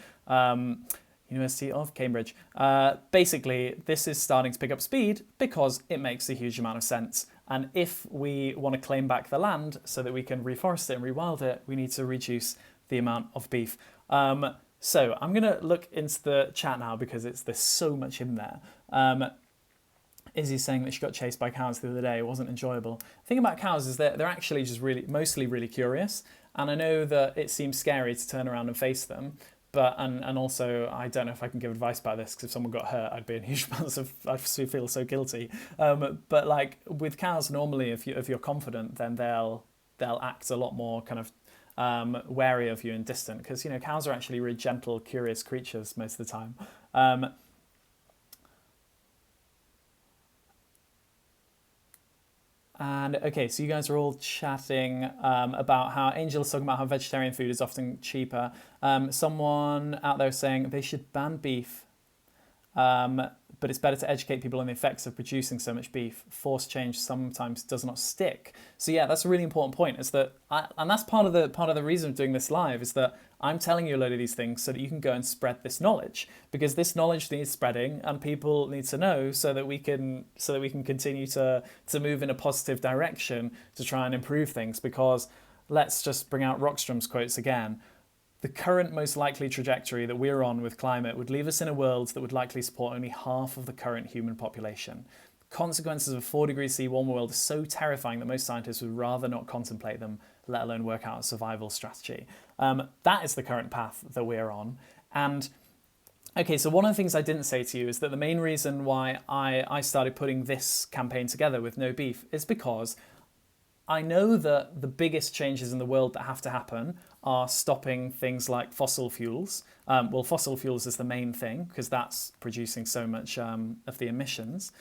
University of Cambridge. Basically, this is starting to pick up speed because it makes a huge amount of sense. And if we want to claim back the land so that we can reforest it and rewild it, we need to reduce the amount of beef. So I'm going to look into the chat now because there's so much in there. Izzy saying that she got chased by cows the other day. It wasn't enjoyable. The thing about cows is that they're actually just mostly really curious. And I know that it seems scary to turn around and face them. But and also, I don't know if I can give advice about this, because if someone got hurt, I'd be in huge amounts of, I'd feel so guilty. But like with cows, normally, if you're confident, then they'll act a lot more kind of wary of you and distant, because cows are actually really gentle, curious creatures most of the time. And okay, so you guys are all chatting about how Angel's talking about how vegetarian food is often cheaper. Someone out there saying they should ban beef. But it's better to educate people on the effects of producing so much beef. Forced change sometimes does not stick. So yeah, that's a really important point. Is that, and that's part of the reason of doing this live, is that I'm telling you a load of these things so that you can go and spread this knowledge, because this knowledge needs spreading and people need to know so that we can continue to move in a positive direction to try and improve things. Because let's just bring out Rockstrom's quotes again. The current most likely trajectory that we're on with climate would leave us in a world that would likely support only half of the current human population. The consequences of a 4 degrees C warmer world are so terrifying that most scientists would rather not contemplate them, let alone work out a survival strategy. That is the current path that we're on. And okay, so one of the things I didn't say to you is that the main reason why I started putting this campaign together with No Beef is because I know that the biggest changes in the world that have to happen are stopping things like fossil fuels. Well, fossil fuels is the main thing because that's producing so much of the emissions.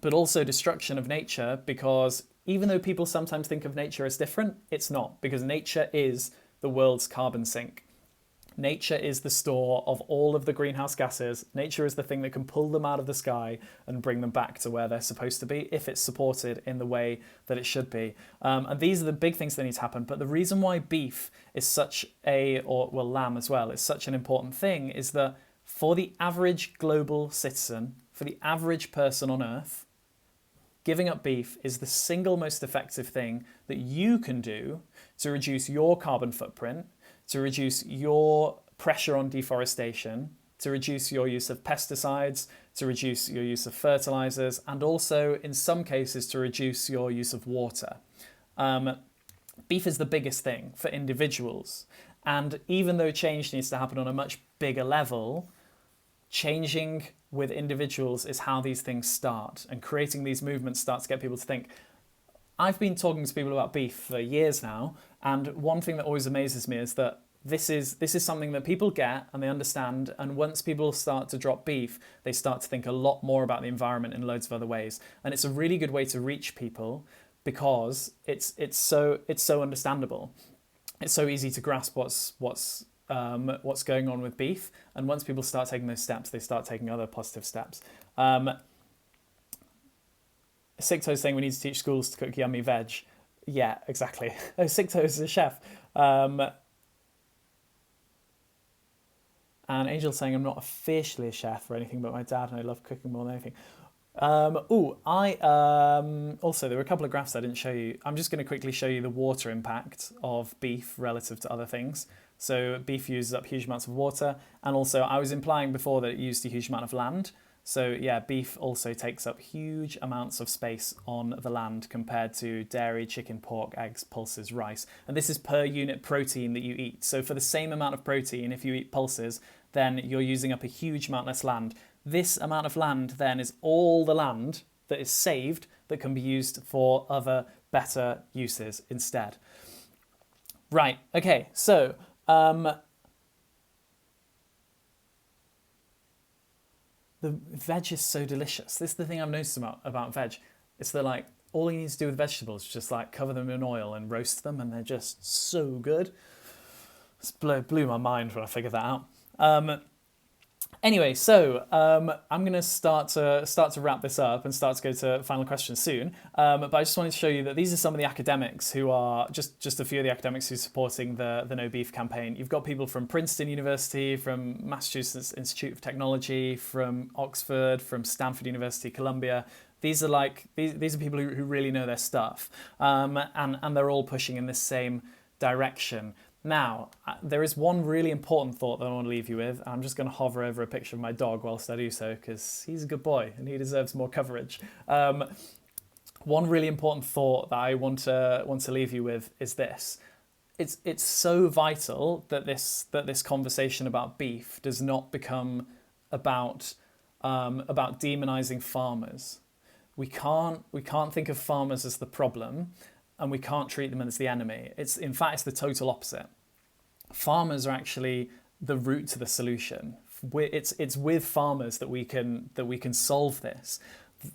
But also destruction of nature, because even though people sometimes think of nature as different, it's not, because nature is the world's carbon sink. Nature is the store of all of the greenhouse gases. Nature is the thing that can pull them out of the sky and bring them back to where they're supposed to be if it's supported in the way that it should be. And these are the big things that need to happen. But the reason why beef is lamb as well, is such an important thing is that for the average global citizen, for the average person on Earth, giving up beef is the single most effective thing that you can do to reduce your carbon footprint, to reduce your pressure on deforestation, to reduce your use of pesticides, to reduce your use of fertilizers, and also in some cases to reduce your use of water. Beef is the biggest thing for individuals. And even though change needs to happen on a much bigger level, changing with individuals is how these things start. And creating these movements starts to get people to think. I've been talking to people about beef for years now, and one thing that always amazes me is that this is something that people get and they understand, and once people start to drop beef, they start to think a lot more about the environment in loads of other ways. And it's a really good way to reach people because it's so understandable. It's so easy to grasp what's going on with beef, and once people start taking those steps, they start taking other positive steps. Sikto is saying we need to teach schools to cook yummy veg. Yeah, exactly. Oh, Sikto is a chef. And Angel's saying I'm not officially a chef or anything, but my dad and I love cooking more than anything. Also, there were a couple of graphs I didn't show you. I'm just going to quickly show you the water impact of beef relative to other things. So beef uses up huge amounts of water, and also I was implying before that it used a huge amount of land. So yeah, beef also takes up huge amounts of space on the land compared to dairy, chicken, pork, eggs, pulses, rice. And this is per unit protein that you eat. So for the same amount of protein, if you eat pulses, then you're using up a huge amount less land. This amount of land then is all the land that is saved that can be used for other better uses instead. Right, okay, so the veg is so delicious. This is the thing I've noticed about veg. It's that like all you need to do with vegetables is just like cover them in oil and roast them, and they're just so good. It blew my mind when I figured that out. Anyway, so I'm going to start to wrap this up and start to go to final questions soon. But I just wanted to show you that these are some of the academics who are just a few of the academics who are supporting the No Beef campaign. You've got people from Princeton University, from Massachusetts Institute of Technology, from Oxford, from Stanford University, Columbia. These are people who really know their stuff, and they're all pushing in this same direction. Now, there is one really important thought that I want to leave you with. I'm just going to hover over a picture of my dog whilst I do so, because he's a good boy and he deserves more coverage. One really important thought that I want to leave you with is this. It's so vital that this conversation about beef does not become about demonizing farmers. We can't think of farmers as the problem, and we can't treat them as the enemy. In fact, it's the total opposite. Farmers are actually the route to the solution. It's with farmers that we can solve this.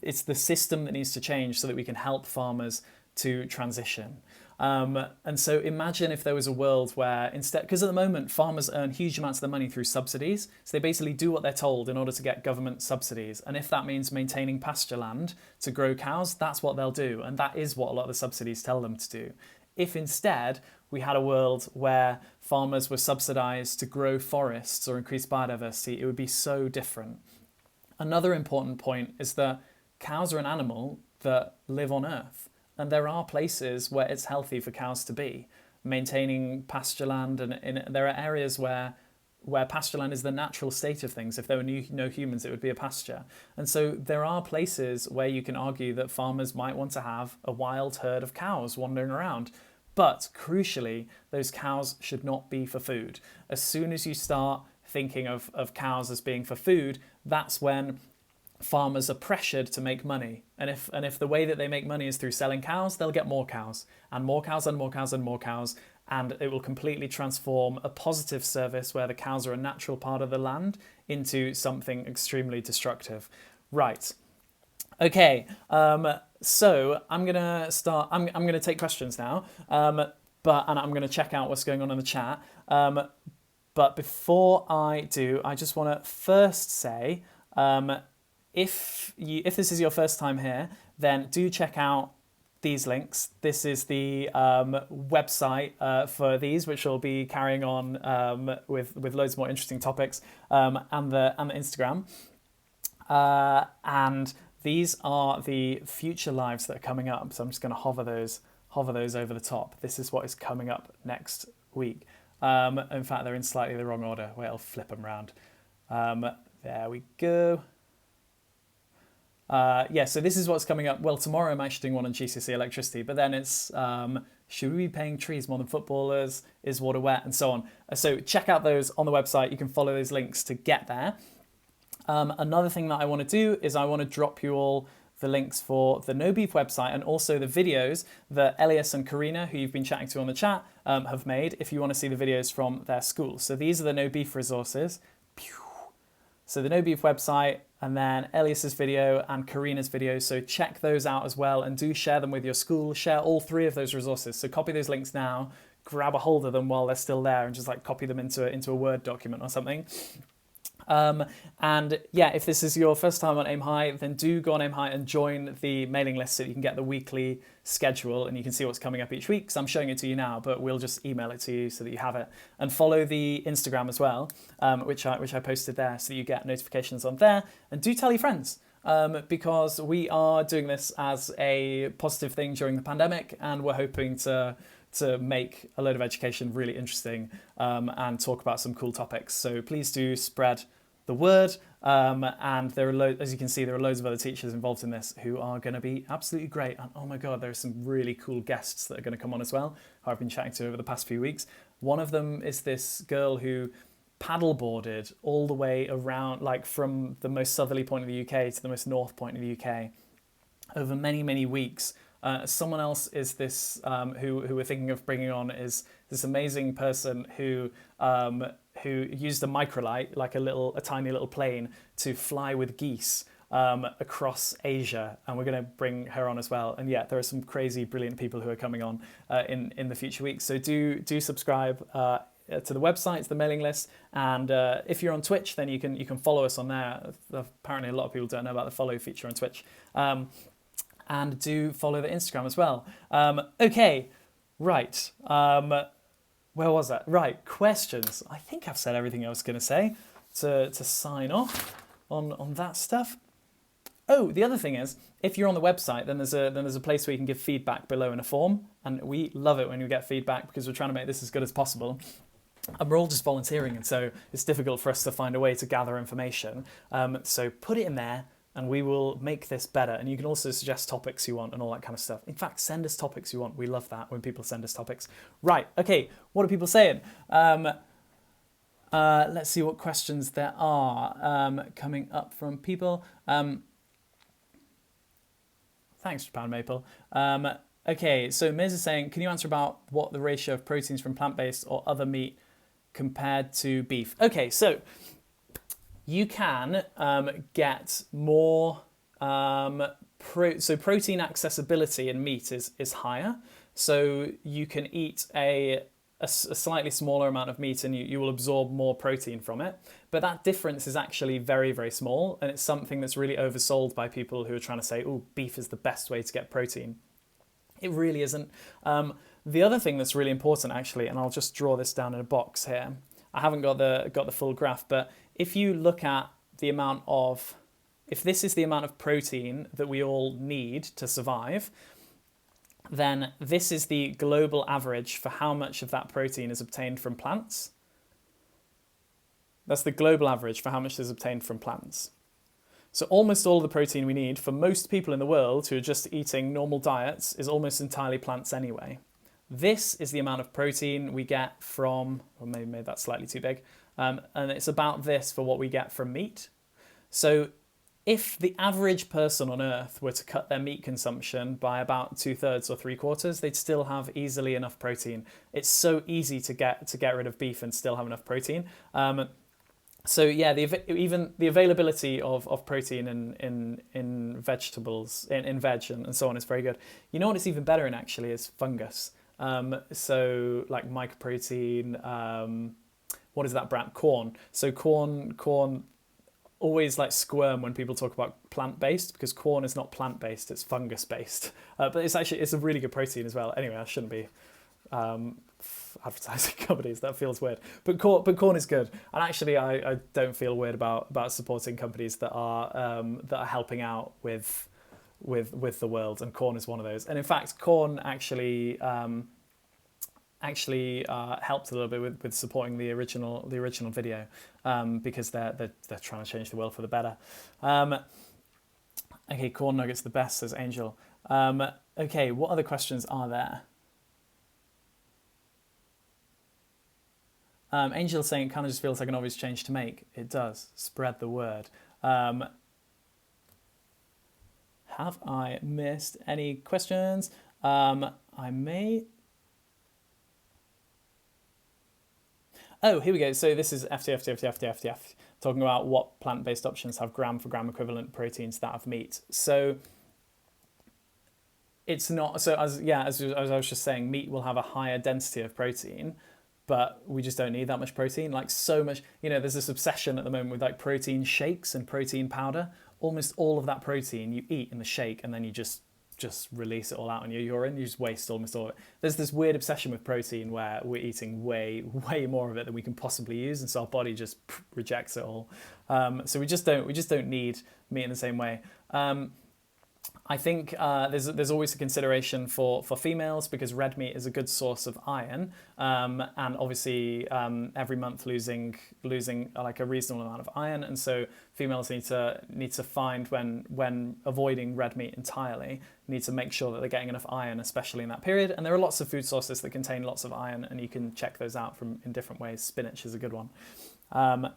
It's the system that needs to change so that we can help farmers to transition. And so imagine if there was a world where instead, because at the moment farmers earn huge amounts of their money through subsidies, so they basically do what they're told in order to get government subsidies. And if that means maintaining pasture land to grow cows, that's what they'll do. And that is what a lot of the subsidies tell them to do. If instead we had a world where farmers were subsidized to grow forests or increase biodiversity, it would be so different. Another important point is that cows are an animal that live on Earth. And there are places where it's healthy for cows to be, maintaining pasture land. And there are areas where pasture land is the natural state of things. If there were no humans, it would be a pasture. And so there are places where you can argue that farmers might want to have a wild herd of cows wandering around. But crucially, those cows should not be for food. As soon as you start thinking of cows as being for food, that's when farmers are pressured to make money. And if the way that they make money is through selling cows, they'll get more cows and more cows and more cows and more cows. And it will completely transform a positive service where the cows are a natural part of the land into something extremely destructive. Right. Okay. So I'm gonna start. I'm gonna take questions now. And I'm gonna check out what's going on in the chat. But before I do, I just want to first say, if this is your first time here, then do check out these links. This is the website for these, which will be carrying on with loads more interesting topics, and the Instagram. And these are the future lives that are coming up. So I'm just going to hover those over the top. This is what is coming up next week. In fact, they're in slightly the wrong order. Wait, I'll flip them around. There we go. So this is what's coming up. Well, tomorrow I'm actually doing one on GCSE electricity, but then it's should we be paying trees more than footballers? Is water wet? And so on. So check out those on the website. You can follow those links to get there. Another thing that I want to do is I want to drop you all the links for the No Beef website and also the videos that Elias and Karina, who you've been chatting to on the chat, have made if you want to see the videos from their school. So these are the No Beef resources. So the No Beef website, and then Elias's video and Karina's video. So check those out as well and do share them with your school. Share all three of those resources. So copy those links now, grab a hold of them while they're still there and just like copy them into a Word document or something. And yeah, if this is your first time on Aim High, then do go on Aim High and join the mailing list so that you can get the weekly schedule and you can see what's coming up each week. So I'm showing it to you now, but we'll just email it to you so that you have it. And follow the Instagram as well, which I posted there so that you get notifications on there. And do tell your friends. Because we are doing this as a positive thing during the pandemic, and we're hoping to make a load of education really interesting and talk about some cool topics. So please do spread the word. And there are as you can see, there are loads of other teachers involved in this who are going to be absolutely great. And oh my God, there are some really cool guests that are going to come on as well, who I've been chatting to over the past few weeks. One of them is this girl who paddleboarded all the way around, like from the most southerly point of the UK to the most north point of the UK over many, many weeks. Someone else is this, who we're thinking of bringing on, is this amazing person who used a microlight, like a tiny little plane, to fly with geese across Asia, and we're going to bring her on as well. And yeah, there are some crazy, brilliant people who are coming on in the future weeks. So do subscribe to the website, to the mailing list, and if you're on Twitch, then you can follow us on there. Apparently, a lot of people don't know about the follow feature on Twitch. And do follow the Instagram as well. Okay, right. Where was that? Right, questions. I think I've said everything I was going to say to sign off on that stuff. Oh, the other thing is, if you're on the website, then there's a place where you can give feedback below in a form, and we love it when we get feedback because we're trying to make this as good as possible. And we're all just volunteering, and so it's difficult for us to find a way to gather information. So put it in there, and we will make this better. And you can also suggest topics you want and all that kind of stuff. In fact, send us topics you want. We love that when people send us topics. Right, okay, what are people saying? Let's see what questions there are coming up from people. Thanks, Japan Maple. Okay, so Miz is saying, can you answer about what the ratio of proteins from plant-based or other meat compared to beef? Okay, so you can get more, so protein accessibility in meat is higher. So you can eat a slightly smaller amount of meat and you will absorb more protein from it. But that difference is actually very, very small. And it's something that's really oversold by people who are trying to say, oh, beef is the best way to get protein. It really isn't. The other thing that's really important, actually, and I'll just draw this down in a box here. I haven't got the full graph, but if you look at the amount of, if this is the amount of protein that we all need to survive, then this is the global average for how much of that protein is obtained from plants. That's the global average for how much is obtained from plants. So almost all the protein we need for most people in the world who are just eating normal diets is almost entirely plants anyway. This is the amount of protein we get from, or maybe that's slightly too big, and it's about this for what we get from meat. So if the average person on Earth were to cut their meat consumption by about 2/3 or 3/4, they'd still have easily enough protein. It's so easy to get rid of beef and still have enough protein. So yeah, even the availability of protein in vegetables, in veg and so on is very good. You know what it's even better in actually is fungus. So like mycoprotein, what is that brand? Corn. So corn always like squirm when people talk about plant-based because corn is not plant-based, it's fungus-based. But it's a really good protein as well. Anyway, I shouldn't be advertising companies, that feels weird, but corn is good, and actually I don't feel weird about supporting companies that are helping out with the world, and corn is one of those. And in fact, corn actually helped a little bit with supporting the original video, because they're trying to change the world for the better. Okay, corn nuggets the best, says Angel. Okay, what other questions are there? Angel's saying it kind of just feels like an obvious change to make. It does. Spread the word. Have I missed any questions? I may. Oh, here we go. So this is FTF, talking about what plant-based options have gram for gram equivalent proteins that have meat. So it's not, so as I was just saying, meat will have a higher density of protein, but we just don't need that much protein. Like so much, there's this obsession at the moment with like protein shakes and protein powder. Almost all of that protein you eat in the shake and then you just release it all out in your urine. You just waste almost all of it. There's this weird obsession with protein where we're eating way more of it than we can possibly use, and so our body just rejects it all. So we just don't need meat in the same way. I think there's always a consideration for females because red meat is a good source of iron, and obviously every month losing like a reasonable amount of iron, and so females need to find when avoiding red meat entirely, need to make sure that they're getting enough iron, especially in that period. And there are lots of food sources that contain lots of iron, and you can check those out in different ways. Spinach is a good one, and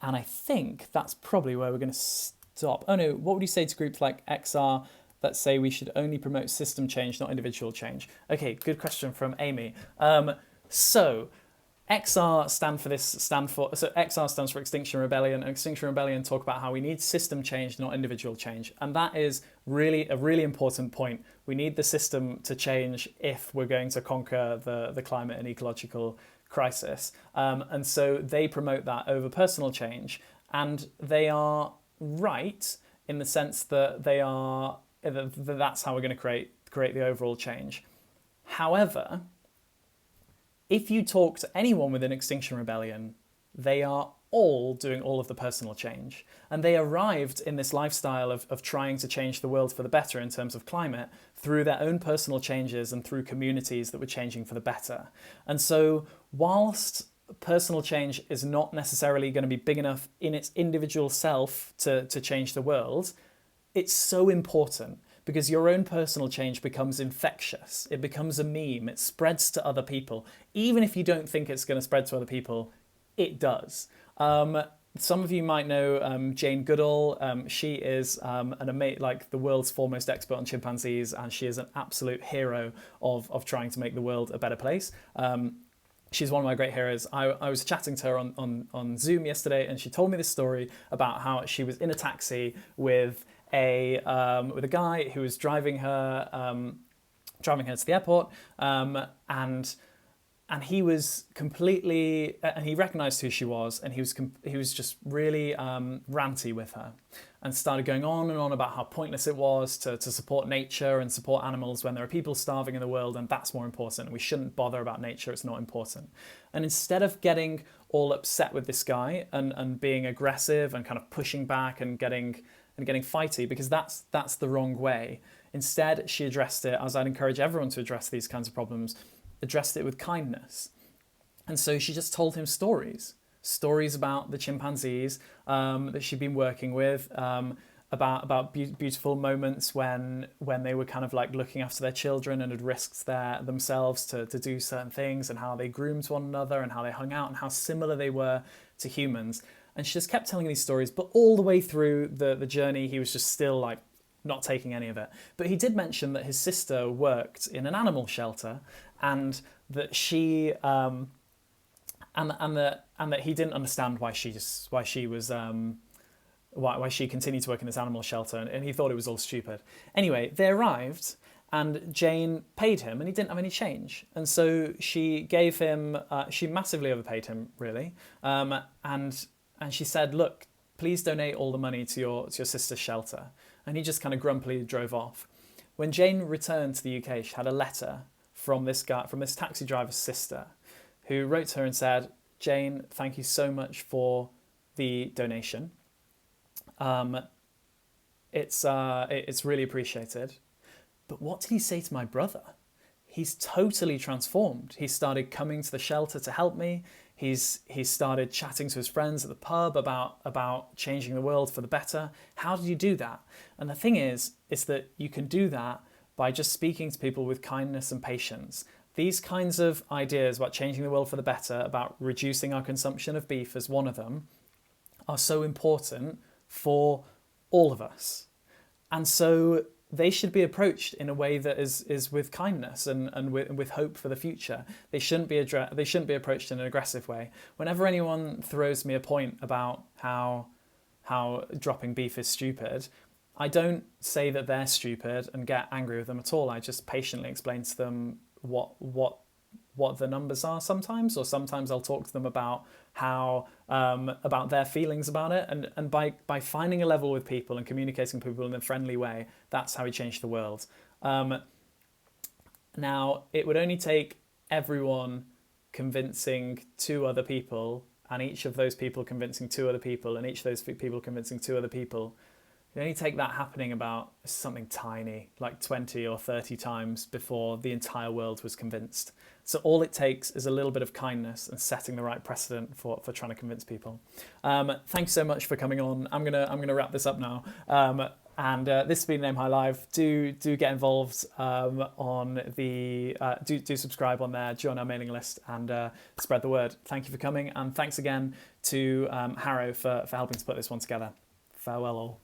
I think that's probably where we're going to stop. Oh no, what would you say to groups like XR that say we should only promote system change, not individual change? Okay, good question from Amy. So XR XR stands for Extinction Rebellion, and Extinction Rebellion talk about how we need system change, not individual change. And that is really a really important point. We need the system to change if we're going to conquer the climate and ecological crisis. And so they promote that over personal change, and they are right in the sense that that's how we're going to create the overall change. However, if you talk to anyone within Extinction Rebellion, they are all doing all of the personal change, and they arrived in this lifestyle of trying to change the world for the better in terms of climate through their own personal changes and through communities that were changing for the better. And so whilst personal change is not necessarily going to be big enough in its individual self to change the world, it's so important because your own personal change becomes infectious. It becomes a meme. It spreads to other people. Even if you don't think it's going to spread to other people, it does. Some of you might know Jane Goodall. She is like the world's foremost expert on chimpanzees, and she is an absolute hero of trying to make the world a better place. She's one of my great heroes. I was chatting to her on Zoom yesterday, and she told me this story about how she was in a taxi with a guy who was driving her driving her to the airport, and he was completely, and he recognised who she was, and he was just really ranty with her, and started going on and on about how pointless it was to support nature and support animals when there are people starving in the world, and that's more important, and we shouldn't bother about nature, it's not important. And instead of getting all upset with this guy and being aggressive and kind of pushing back and getting fighty, because that's the wrong way, instead she addressed it, as I'd encourage everyone to address these kinds of problems, addressed it with kindness. And so she just told him stories about the chimpanzees that she'd been working with, about beautiful moments when they were kind of like looking after their children and had risked themselves to do certain things, and how they groomed one another and how they hung out and how similar they were to humans. And she just kept telling these stories, but all the way through the journey, he was just still like not taking any of it. But he did mention that his sister worked in an animal shelter, and that she and that he didn't understand why she continued to work in this animal shelter, and he thought it was all stupid. Anyway, they arrived, and Jane paid him, and he didn't have any change, and so she gave him. She massively overpaid him, really, and she said, "Look, please donate all the money to your sister's shelter." And he just kind of grumpily drove off. When Jane returned to the UK, she had a letter from this taxi driver's sister, who wrote to her and said, "Jane, thank you so much for the donation. It's really appreciated. But what did he say to my brother? He's totally transformed. He started coming to the shelter to help me. He's started chatting to his friends at the pub about changing the world for the better. How did you do that?" And the thing is that you can do that by just speaking to people with kindness and patience. These kinds of ideas about changing the world for the better, about reducing our consumption of beef as one of them, are so important for all of us. And so they should be approached in a way that is with kindness and with hope for the future. They shouldn't be approached in an aggressive way. Whenever anyone throws me a point about how dropping beef is stupid, I don't say that they're stupid and get angry with them at all. I just patiently explain to them what the numbers are sometimes, or sometimes I'll talk to them about how about their feelings about it, and by finding a level with people and communicating with people in a friendly way, that's how we change the world. Now, it would only take everyone convincing two other people, and each of those people convincing two other people, and each of those people convincing two other people. It only take that happening about something tiny, like 20 or 30 times, before the entire world was convinced. So all it takes is a little bit of kindness and setting the right precedent for trying to convince people. Thanks so much for coming on. I'm gonna wrap this up now. And this has been Name High Live. Do get involved on the do subscribe on there, join our mailing list, and spread the word. Thank you for coming, and thanks again to Harrow for helping to put this one together. Farewell all.